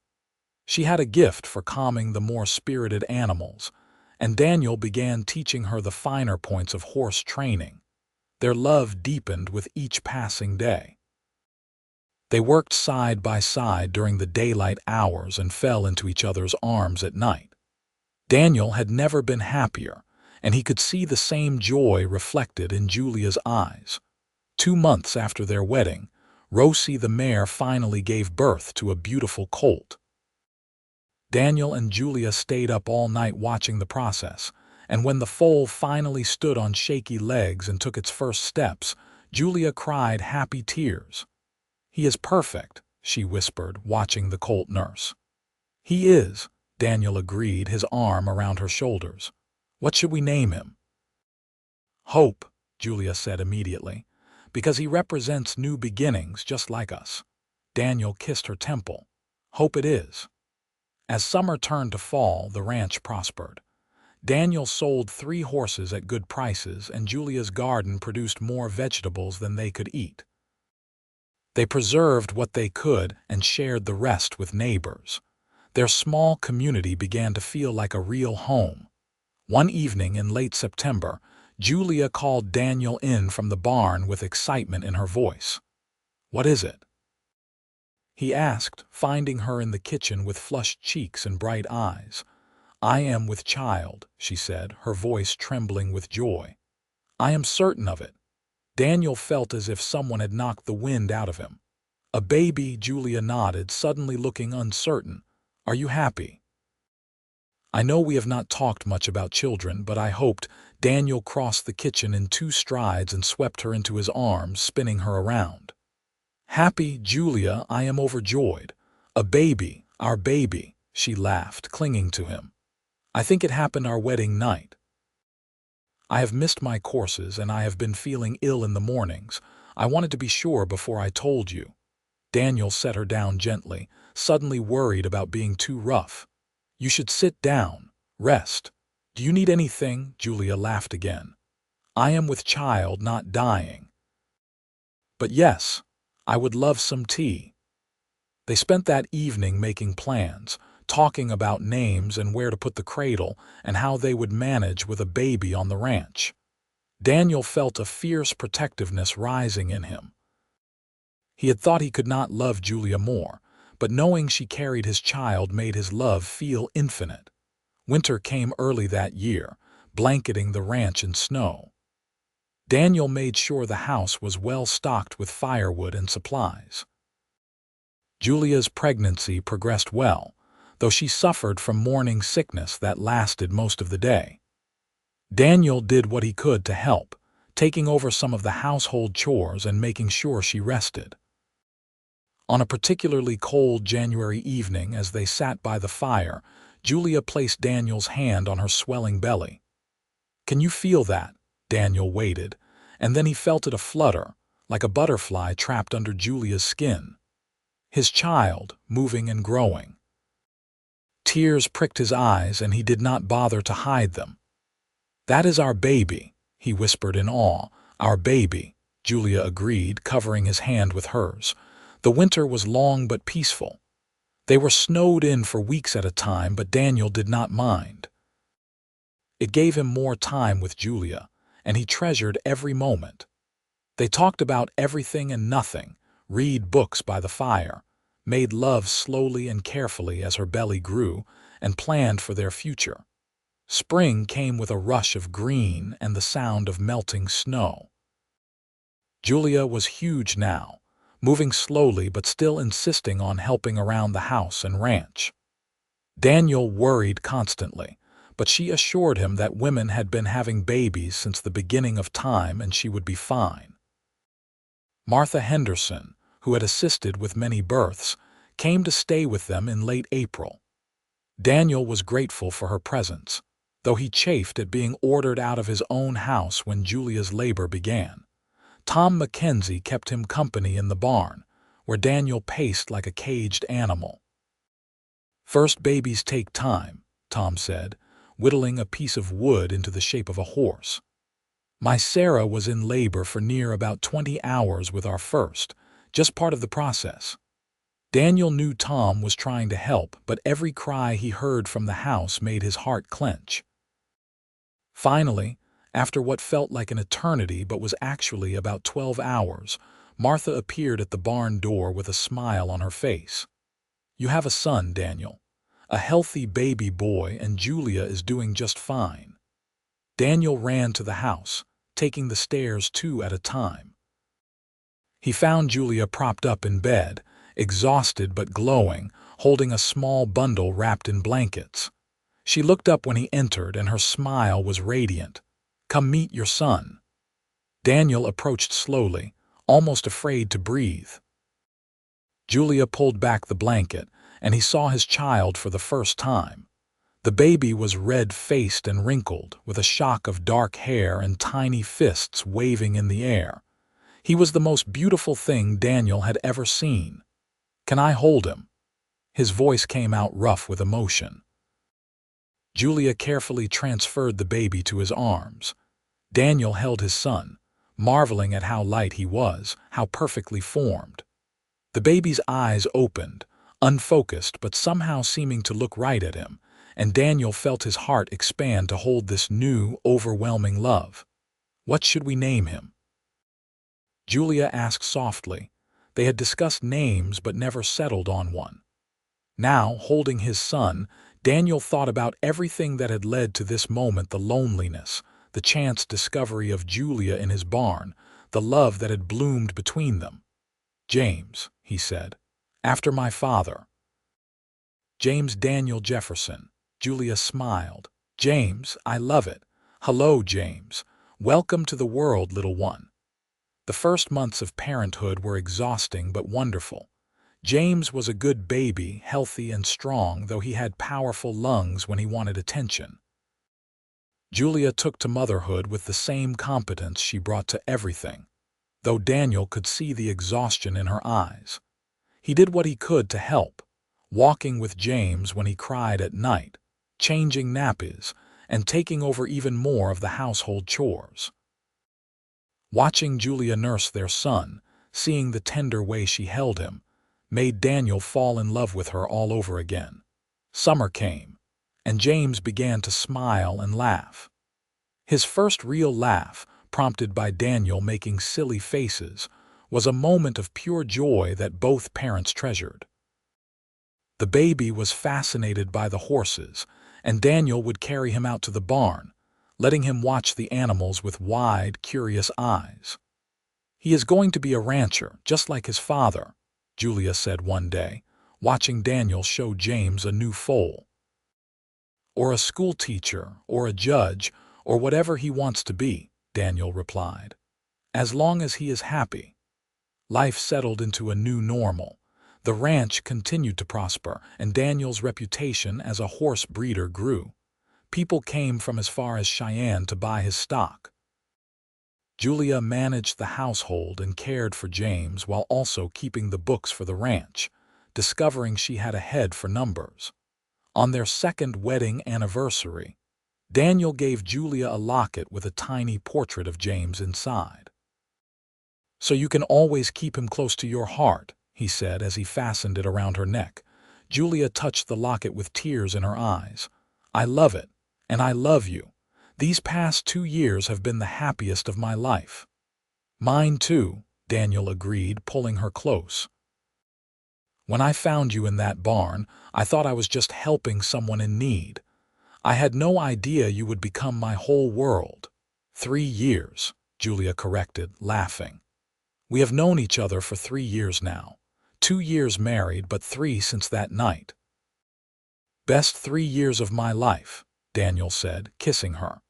She had a gift for calming the more spirited animals, and Daniel began teaching her the finer points of horse training. Their love deepened with each passing day. They worked side by side during the daylight hours and fell into each other's arms at night. Daniel had never been happier, and he could see the same joy reflected in Julia's eyes. 2 months after their wedding, Rosie the mare finally gave birth to a beautiful colt. Daniel and Julia stayed up all night watching the process, and when the foal finally stood on shaky legs and took its first steps, Julia cried happy tears. "He is perfect," she whispered, watching the colt nurse. "He is," Daniel agreed, his arm around her shoulders. "What should we name him?" "Hope," Julia said immediately, "because he represents new beginnings just like us." Daniel kissed her temple. "Hope it is." As summer turned to fall, the ranch prospered. Daniel sold 3 horses at good prices, and Julia's garden produced more vegetables than they could eat. They preserved what they could and shared the rest with neighbors. Their small community began to feel like a real home. One evening in late September, Julia called Daniel in from the barn with excitement in her voice. "What is it?" he asked, finding her in the kitchen with flushed cheeks and bright eyes. "I am with child," she said, her voice trembling with joy. "I am certain of it." Daniel felt as if someone had knocked the wind out of him. "A baby," Julia nodded, suddenly looking uncertain. "Are you happy?" "I know we have not talked much about children, but I hoped—" Daniel crossed the kitchen in 2 strides and swept her into his arms, spinning her around. "Happy, Julia, I am overjoyed. A baby, our baby," she laughed, clinging to him. "I think it happened our wedding night. I have missed my courses and I have been feeling ill in the mornings. I wanted to be sure before I told you." Daniel set her down gently, suddenly worried about being too rough. "You should sit down, rest. Do you need anything?" Julia laughed again. "I am with child, not dying. But yes, I would love some tea." They spent that evening making plans, talking about names and where to put the cradle and how they would manage with a baby on the ranch. Daniel felt a fierce protectiveness rising in him. He had thought he could not love Julia more, but knowing she carried his child made his love feel infinite. Winter came early that year, blanketing the ranch in snow. Daniel made sure the house was well stocked with firewood and supplies. Julia's pregnancy progressed well, though she suffered from morning sickness that lasted most of the day. Daniel did what he could to help, taking over some of the household chores and making sure she rested. On a particularly cold January evening, as they sat by the fire, Julia placed Daniel's hand on her swelling belly. "Can you feel that?" Daniel waited, and then he felt it flutter, like a butterfly trapped under Julia's skin. His child, moving and growing. Tears pricked his eyes, and he did not bother to hide them. "That is our baby," he whispered in awe. "Our baby," Julia agreed, covering his hand with hers. The winter was long but peaceful. They were snowed in for weeks at a time, but Daniel did not mind. It gave him more time with Julia, and he treasured every moment. They talked about everything and nothing, read books by the fire, made love slowly and carefully as her belly grew, and planned for their future. Spring came with a rush of green and the sound of melting snow. Julia was huge now, moving slowly but still insisting on helping around the house and ranch. Daniel worried constantly, but she assured him that women had been having babies since the beginning of time and she would be fine. Martha Henderson, who had assisted with many births, came to stay with them in late April. Daniel was grateful for her presence, though he chafed at being ordered out of his own house when Julia's labor began. Tom Mackenzie kept him company in the barn, where Daniel paced like a caged animal. "First babies take time," Tom said, whittling a piece of wood into the shape of a horse. "My Sarah was in labor for near about 20 hours with our first, just part of the process." Daniel knew Tom was trying to help, but every cry he heard from the house made his heart clench. Finally, after what felt like an eternity but was actually about 12 hours, Martha appeared at the barn door with a smile on her face. "You have a son, Daniel. A healthy baby boy, and Julia is doing just fine." Daniel ran to the house, taking the stairs 2 at a time. He found Julia propped up in bed, exhausted but glowing, holding a small bundle wrapped in blankets. She looked up when he entered, and her smile was radiant. "Come meet your son." Daniel approached slowly, almost afraid to breathe. Julia pulled back the blanket, and he saw his child for the first time. The baby was red-faced and wrinkled, with a shock of dark hair and tiny fists waving in the air. He was the most beautiful thing Daniel had ever seen. "Can I hold him?" His voice came out rough with emotion. Julia carefully transferred the baby to his arms. Daniel held his son, marveling at how light he was, how perfectly formed. The baby's eyes opened, unfocused but somehow seeming to look right at him, and Daniel felt his heart expand to hold this new, overwhelming love. "What should we name him?" Julia asked softly. They had discussed names but never settled on one. Now, holding his son, Daniel thought about everything that had led to this moment: the loneliness, the chance discovery of Julia in his barn, the love that had bloomed between them. "James," he said, "after my father." "James Daniel Jefferson." Julia smiled. "James, I love it. Hello, James. Welcome to the world, little one." The first months of parenthood were exhausting but wonderful. James was a good baby, healthy and strong, though he had powerful lungs when he wanted attention. Julia took to motherhood with the same competence she brought to everything, though Daniel could see the exhaustion in her eyes. He did what he could to help, walking with James when he cried at night, changing nappies, and taking over even more of the household chores. Watching Julia nurse their son, seeing the tender way she held him, made Daniel fall in love with her all over again. Summer came, and James began to smile and laugh. His first real laugh, prompted by Daniel making silly faces, was a moment of pure joy that both parents treasured. The baby was fascinated by the horses, and Daniel would carry him out to the barn, letting him watch the animals with wide, curious eyes. "He is going to be a rancher, just like his father," Julia said one day, watching Daniel show James a new foal. "Or a school teacher, or a judge, or whatever he wants to be," Daniel replied. "As long as he is happy." Life settled into a new normal. The ranch continued to prosper, and Daniel's reputation as a horse breeder grew. People came from as far as Cheyenne to buy his stock. Julia managed the household and cared for James while also keeping the books for the ranch, discovering she had a head for numbers. On their second wedding anniversary, Daniel gave Julia a locket with a tiny portrait of James inside. "So you can always keep him close to your heart," he said as he fastened it around her neck. Julia touched the locket with tears in her eyes. "I love it, and I love you. These past 2 years have been the happiest of my life." "Mine too," Daniel agreed, pulling her close. "When I found you in that barn, I thought I was just helping someone in need. I had no idea you would become my whole world." 3 years, Julia corrected, laughing. "We have known each other for 3 years now. 2 years married, but 3 since that night." "Best 3 years of my life," Daniel said, kissing her.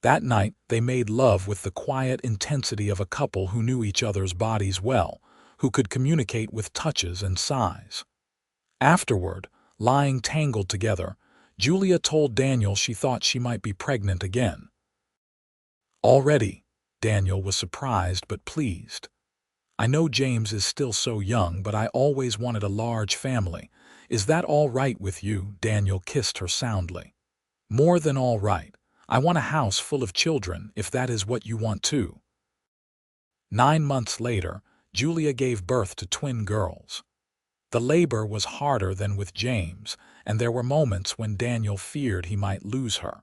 That night, they made love with the quiet intensity of a couple who knew each other's bodies well, who could communicate with touches and sighs. Afterward, lying tangled together, Julia told Daniel she thought she might be pregnant again. "Already?" Daniel was surprised but pleased. "I know James is still so young, but I always wanted a large family. Is that all right with you?" Daniel kissed her soundly. "More than all right. I want a house full of children, if that is what you want too." 9 months later, Julia gave birth to twin girls. The labor was harder than with James, and there were moments when Daniel feared he might lose her.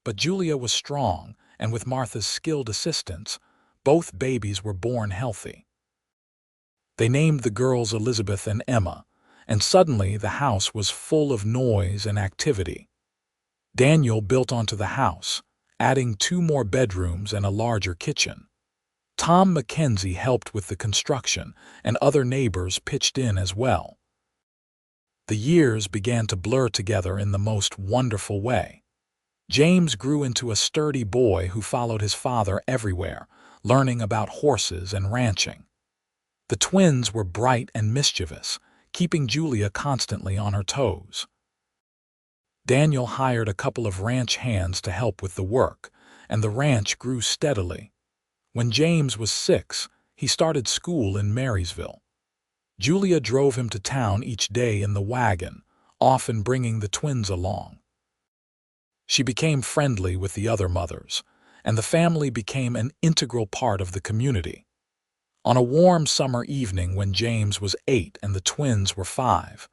But Julia was strong, and with Martha's skilled assistance, both babies were born healthy. They named the girls Elizabeth and Emma, and suddenly the house was full of noise and activity. Daniel built onto the house, adding 2 more bedrooms and a larger kitchen. Tom Mackenzie helped with the construction, and other neighbors pitched in as well. The years began to blur together in the most wonderful way. James grew into a sturdy boy who followed his father everywhere, learning about horses and ranching. The twins were bright and mischievous, keeping Julia constantly on her toes. Daniel hired a couple of ranch hands to help with the work, and the ranch grew steadily. When James was 6, he started school in Marysville. Julia drove him to town each day in the wagon, often bringing the twins along. She became friendly with the other mothers, and the family became an integral part of the community. On a warm summer evening when James was 8 and the twins were 5,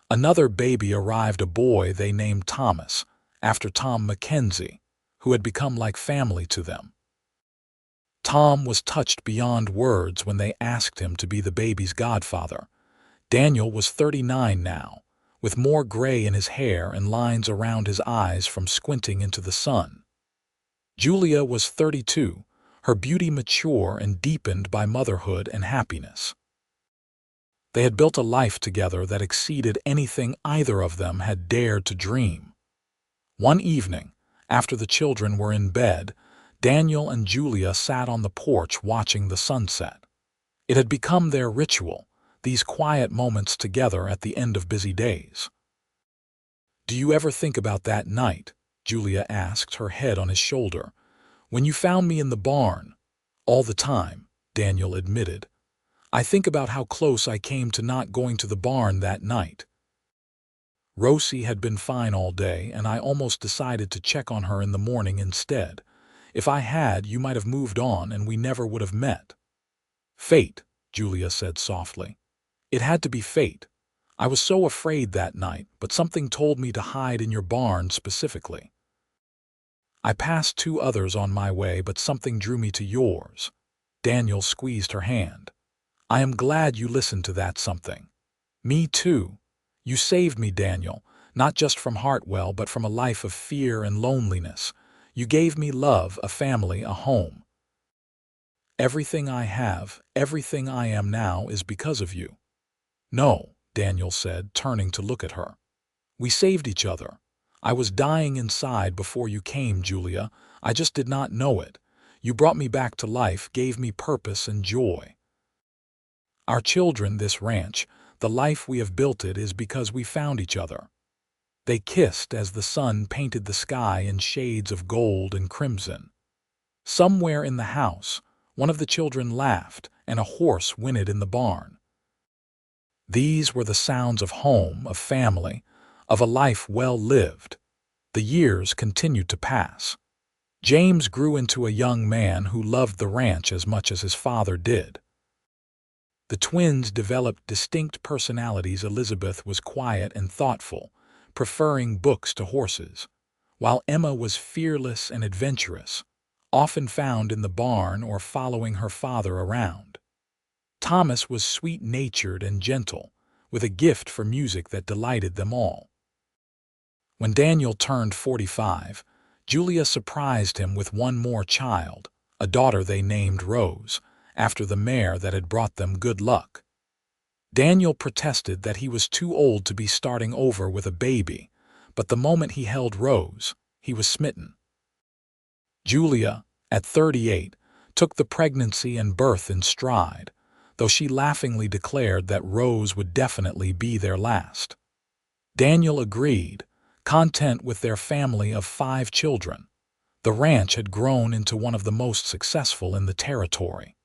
another baby arrived, a boy they named Thomas, after Tom Mackenzie, who had become like family to them. Tom was touched beyond words when they asked him to be the baby's godfather. Daniel was 39 now, with more gray in his hair and lines around his eyes from squinting into the sun. Julia was 32, her beauty mature and deepened by motherhood and happiness. They had built a life together that exceeded anything either of them had dared to dream. One evening, after the children were in bed, Daniel and Julia sat on the porch watching the sunset. It had become their ritual, these quiet moments together at the end of busy days. "Do you ever think about that night?" Julia asked, her head on his shoulder. "When you found me in the barn?" "All the time," Daniel admitted. "I think about how close I came to not going to the barn that night. Rosie had been fine all day, and I almost decided to check on her in the morning instead. If I had, you might have moved on and we never would have met." "Fate," Julia said softly. "It had to be fate. I was so afraid that night, but something told me to hide in your barn specifically. I passed two others on my way, but something drew me to yours." Daniel squeezed her hand. "I am glad you listened to that something." "Me too. You saved me, Daniel, not just from Hartwell, but from a life of fear and loneliness. You gave me love, a family, a home. Everything I have, everything I am now is because of you." "No," Daniel said, turning to look at her. "We saved each other. I was dying inside before you came, Julia. I just did not know it. You brought me back to life, gave me purpose and joy. Our children, this ranch, the life we have built it is because we found each other." They kissed as the sun painted the sky in shades of gold and crimson. Somewhere in the house, one of the children laughed and a horse whinnied in the barn. These were the sounds of home, of family, of a life well lived. The years continued to pass. James grew into a young man who loved the ranch as much as his father did. The twins developed distinct personalities. Elizabeth was quiet and thoughtful, preferring books to horses, while Emma was fearless and adventurous, often found in the barn or following her father around. Thomas was sweet-natured and gentle, with a gift for music that delighted them all. When Daniel turned 45, Julia surprised him with one more child, a daughter they named Rose, after the mare that had brought them good luck. Daniel protested that he was too old to be starting over with a baby, but the moment he held Rose, he was smitten. Julia, at 38, took the pregnancy and birth in stride, though she laughingly declared that Rose would definitely be their last. Daniel agreed, content with their family of 5 children. The ranch had grown into one of the most successful in the territory.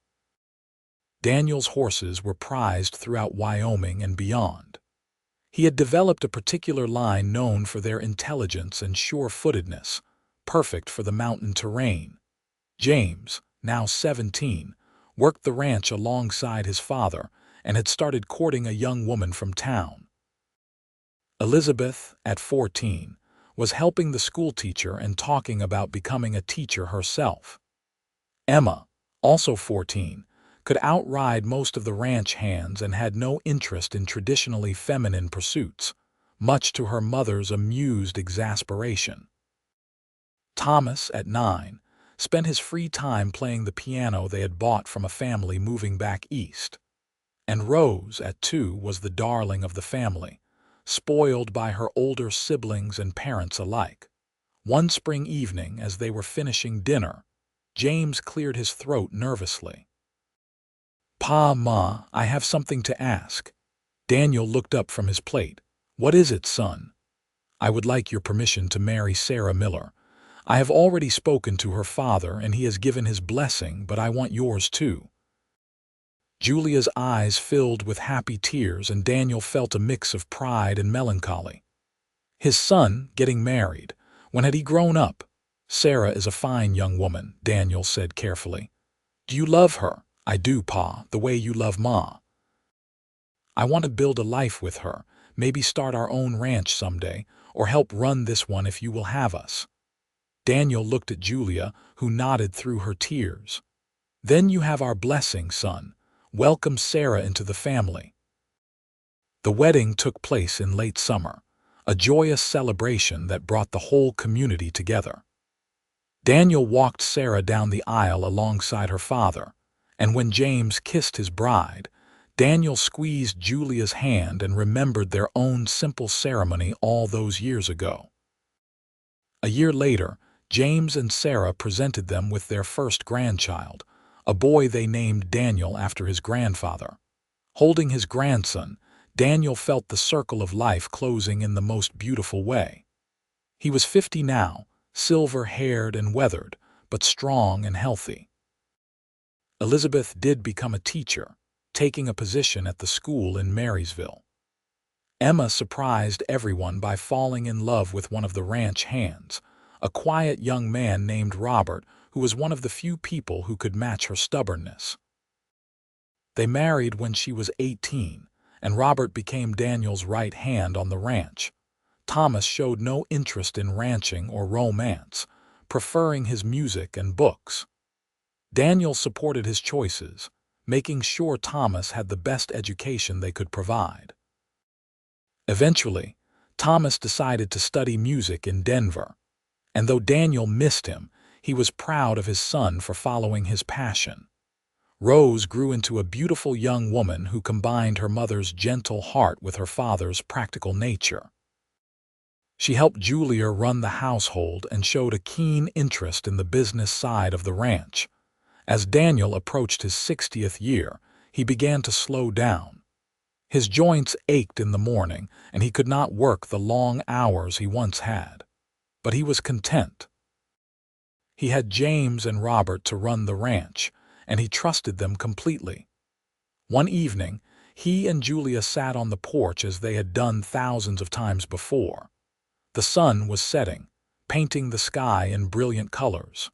Daniel's horses were prized throughout Wyoming and beyond. He had developed a particular line known for their intelligence and sure-footedness, perfect for the mountain terrain. James, now 17, worked the ranch alongside his father and had started courting a young woman from town. Elizabeth, at 14, was helping the schoolteacher and talking about becoming a teacher herself. Emma, also 14, could outride most of the ranch hands and had no interest in traditionally feminine pursuits, much to her mother's amused exasperation. Thomas, at 9, spent his free time playing the piano they had bought from a family moving back east. And Rose, at 2, was the darling of the family, spoiled by her older siblings and parents alike. One spring evening, as they were finishing dinner, James cleared his throat nervously. "Pa, Ma, I have something to ask." Daniel looked up from his plate. "What is it, son?" "I would like your permission to marry Sarah Miller. I have already spoken to her father and he has given his blessing, but I want yours too." Julia's eyes filled with happy tears and Daniel felt a mix of pride and melancholy. His son getting married. When had he grown up? "Sarah is a fine young woman," Daniel said carefully. "Do you love her?" "I do, Pa, the way you love Ma. I want to build a life with her, maybe start our own ranch someday, or help run this one if you will have us." Daniel looked at Julia, who nodded through her tears. "Then you have our blessing, son. Welcome Sarah into the family." The wedding took place in late summer, a joyous celebration that brought the whole community together. Daniel walked Sarah down the aisle alongside her father, and when James kissed his bride, Daniel squeezed Julia's hand and remembered their own simple ceremony all those years ago. A year later, James and Sarah presented them with their first grandchild, a boy they named Daniel after his grandfather. Holding his grandson, Daniel felt the circle of life closing in the most beautiful way. He was 50 now, silver-haired and weathered, but strong and healthy. Elizabeth did become a teacher, taking a position at the school in Marysville. Emma surprised everyone by falling in love with one of the ranch hands, a quiet young man named Robert, who was one of the few people who could match her stubbornness. They married when she was 18, and Robert became Daniel's right hand on the ranch. Thomas showed no interest in ranching or romance, preferring his music and books. Daniel supported his choices, making sure Thomas had the best education they could provide. Eventually, Thomas decided to study music in Denver, and though Daniel missed him, he was proud of his son for following his passion. Rose grew into a beautiful young woman who combined her mother's gentle heart with her father's practical nature. She helped Julia run the household and showed a keen interest in the business side of the ranch. As Daniel approached his 60th year, he began to slow down. His joints ached in the morning, and he could not work the long hours he once had. But he was content. He had James and Robert to run the ranch, and he trusted them completely. One evening, he and Julia sat on the porch as they had done thousands of times before. The sun was setting, painting the sky in brilliant colors.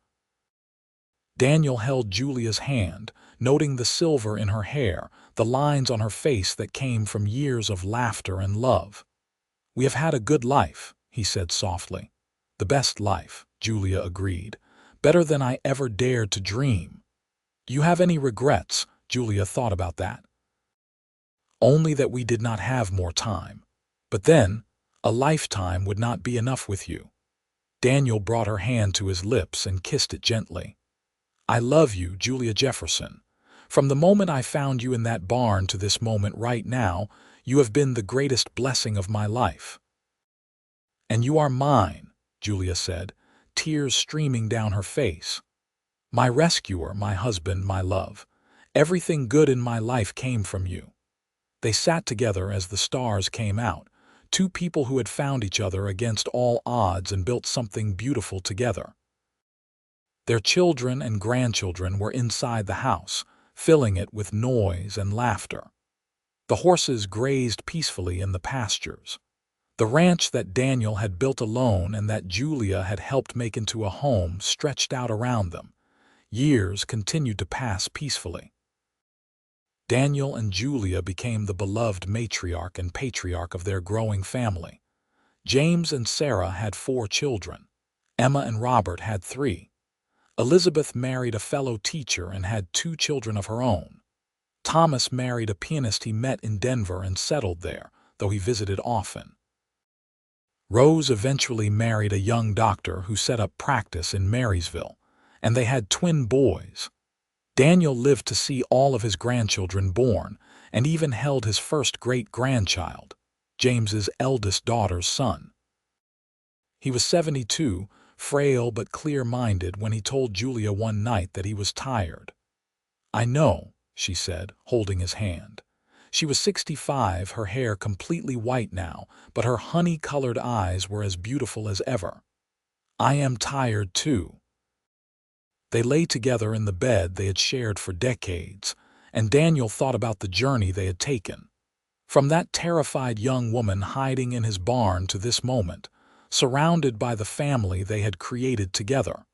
Daniel held Julia's hand, noting the silver in her hair, the lines on her face that came from years of laughter and love. "We have had a good life," he said softly. "The best life," Julia agreed. "Better than I ever dared to dream." "Do you have any regrets?" Julia thought about that. "Only that we did not have more time. But then, a lifetime would not be enough with you." Daniel brought her hand to his lips and kissed it gently. "I love you, Julia Jefferson. From the moment I found you in that barn to this moment right now, you have been the greatest blessing of my life." "And you are mine," Julia said, tears streaming down her face. "My rescuer, my husband, my love. Everything good in my life came from you." They sat together as the stars came out, two people who had found each other against all odds and built something beautiful together. Their children and grandchildren were inside the house, filling it with noise and laughter. The horses grazed peacefully in the pastures. The ranch that Daniel had built alone and that Julia had helped make into a home stretched out around them. Years continued to pass peacefully. Daniel and Julia became the beloved matriarch and patriarch of their growing family. James and Sarah had 4 children. Emma and Robert had 3. Elizabeth married a fellow teacher and had 2 children of her own. Thomas married a pianist he met in Denver and settled there, though he visited often. Rose eventually married a young doctor who set up practice in Marysville, and they had twin boys. Daniel lived to see all of his grandchildren born, and even held his first great-grandchild, James's eldest daughter's son. He was 72, frail but clear-minded, when he told Julia one night that he was tired. "I know," she said, holding his hand. She was 65, her hair completely white now, but her honey-colored eyes were as beautiful as ever. "I am tired too." They lay together in the bed they had shared for decades, and Daniel thought about the journey they had taken. From that terrified young woman hiding in his barn to this moment, surrounded by the family they had created together.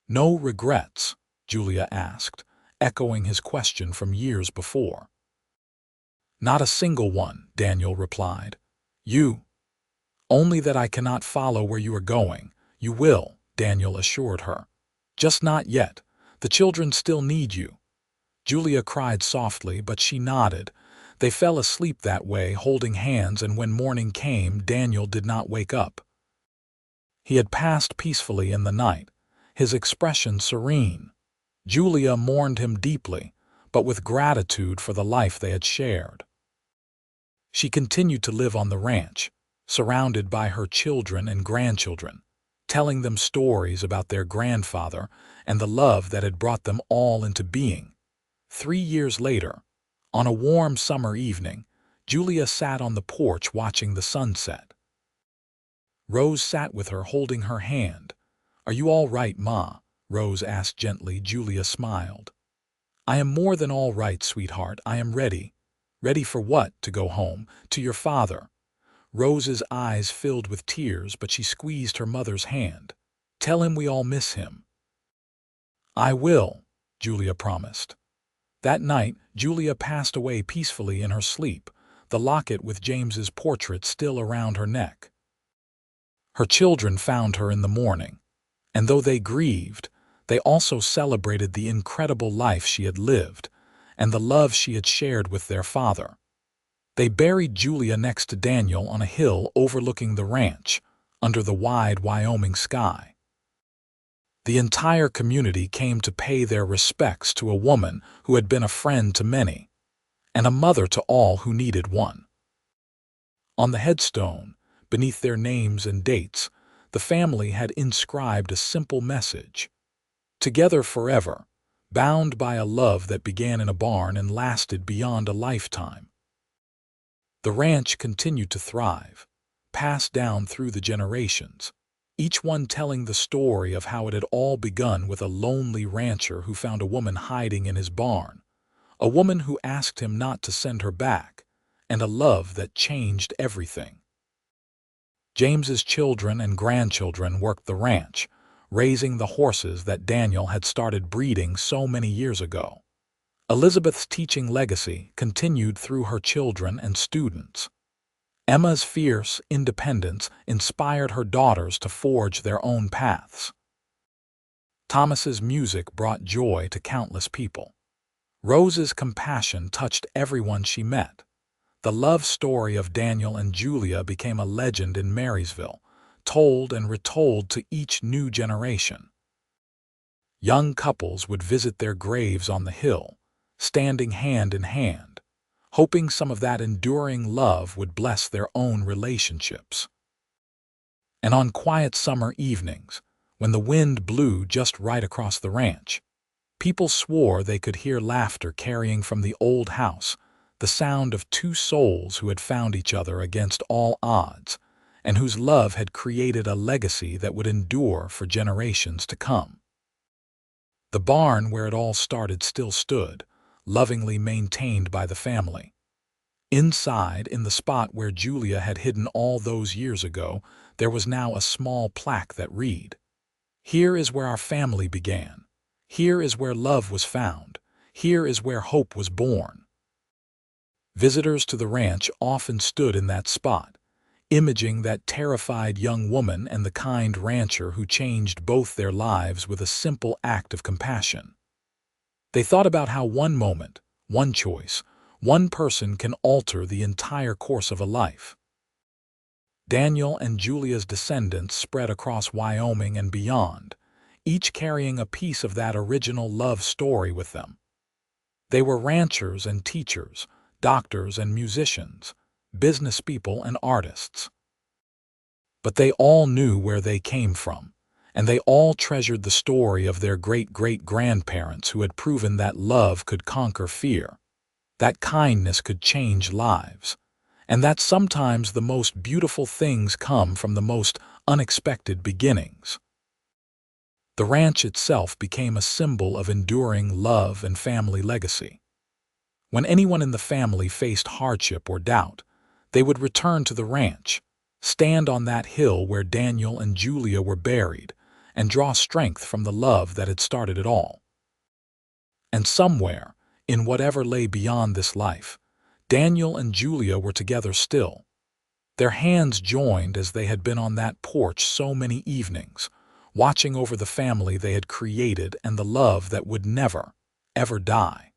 "No regrets?" Julia asked, echoing his question from years before. "Not a single one," Daniel replied. "You?" "Only that I cannot follow where you are going." "You will," Daniel assured her. "Just not yet. The children still need you." Julia cried softly, but she nodded. They fell asleep that way, holding hands, and when morning came, Daniel did not wake up. He had passed peacefully in the night, his expression serene. Julia mourned him deeply, but with gratitude for the life they had shared. She continued to live on the ranch, surrounded by her children and grandchildren, telling them stories about their grandfather and the love that had brought them all into being. 3 years later, on a warm summer evening, Julia sat on the porch watching the sunset. Rose sat with her, holding her hand. "Are you all right, Ma?" Rose asked gently. Julia smiled. "I am more than all right, sweetheart. I am ready." "Ready for what?" "To go home, to your father." Rose's eyes filled with tears, but she squeezed her mother's hand. "Tell him we all miss him." "I will," Julia promised. That night, Julia passed away peacefully in her sleep, the locket with James's portrait still around her neck. Her children found her in the morning, and though they grieved, they also celebrated the incredible life she had lived and the love she had shared with their father. They buried Julia next to Daniel on a hill overlooking the ranch, under the wide Wyoming sky. The entire community came to pay their respects to a woman who had been a friend to many, and a mother to all who needed one. On the headstone, beneath their names and dates, the family had inscribed a simple message: "Together forever, bound by a love that began in a barn and lasted beyond a lifetime." The ranch continued to thrive, passed down through the generations, each one telling the story of how it had all begun with a lonely rancher who found a woman hiding in his barn, a woman who asked him not to send her back, and a love that changed everything. James's children and grandchildren worked the ranch, raising the horses that Daniel had started breeding so many years ago. Elizabeth's teaching legacy continued through her children and students. Emma's fierce independence inspired her daughters to forge their own paths. Thomas's music brought joy to countless people. Rose's compassion touched everyone she met. The love story of Daniel and Julia became a legend in Marysville, told and retold to each new generation. Young couples would visit their graves on the hill, standing hand in hand, hoping some of that enduring love would bless their own relationships. And on quiet summer evenings, when the wind blew just right across the ranch, people swore they could hear laughter carrying from the old house, the sound of two souls who had found each other against all odds, and whose love had created a legacy that would endure for generations to come. The barn where it all started still stood, lovingly maintained by the family. Inside, in the spot where Julia had hidden all those years ago, there was now a small plaque that read, "Here is where our family began. Here is where love was found. Here is where hope was born." Visitors to the ranch often stood in that spot, imaging that terrified young woman and the kind rancher who changed both their lives with a simple act of compassion. They thought about how one moment, one choice, one person can alter the entire course of a life. Daniel and Julia's descendants spread across Wyoming and beyond, each carrying a piece of that original love story with them. They were ranchers and teachers, doctors and musicians, business people and artists. But they all knew where they came from, and they all treasured the story of their great-great-grandparents who had proven that love could conquer fear, that kindness could change lives, and that sometimes the most beautiful things come from the most unexpected beginnings. The ranch itself became a symbol of enduring love and family legacy. When anyone in the family faced hardship or doubt, they would return to the ranch, stand on that hill where Daniel and Julia were buried, and draw strength from the love that had started it all. And somewhere, in whatever lay beyond this life, Daniel and Julia were together still. Their hands joined as they had been on that porch so many evenings, watching over the family they had created and the love that would never, ever die.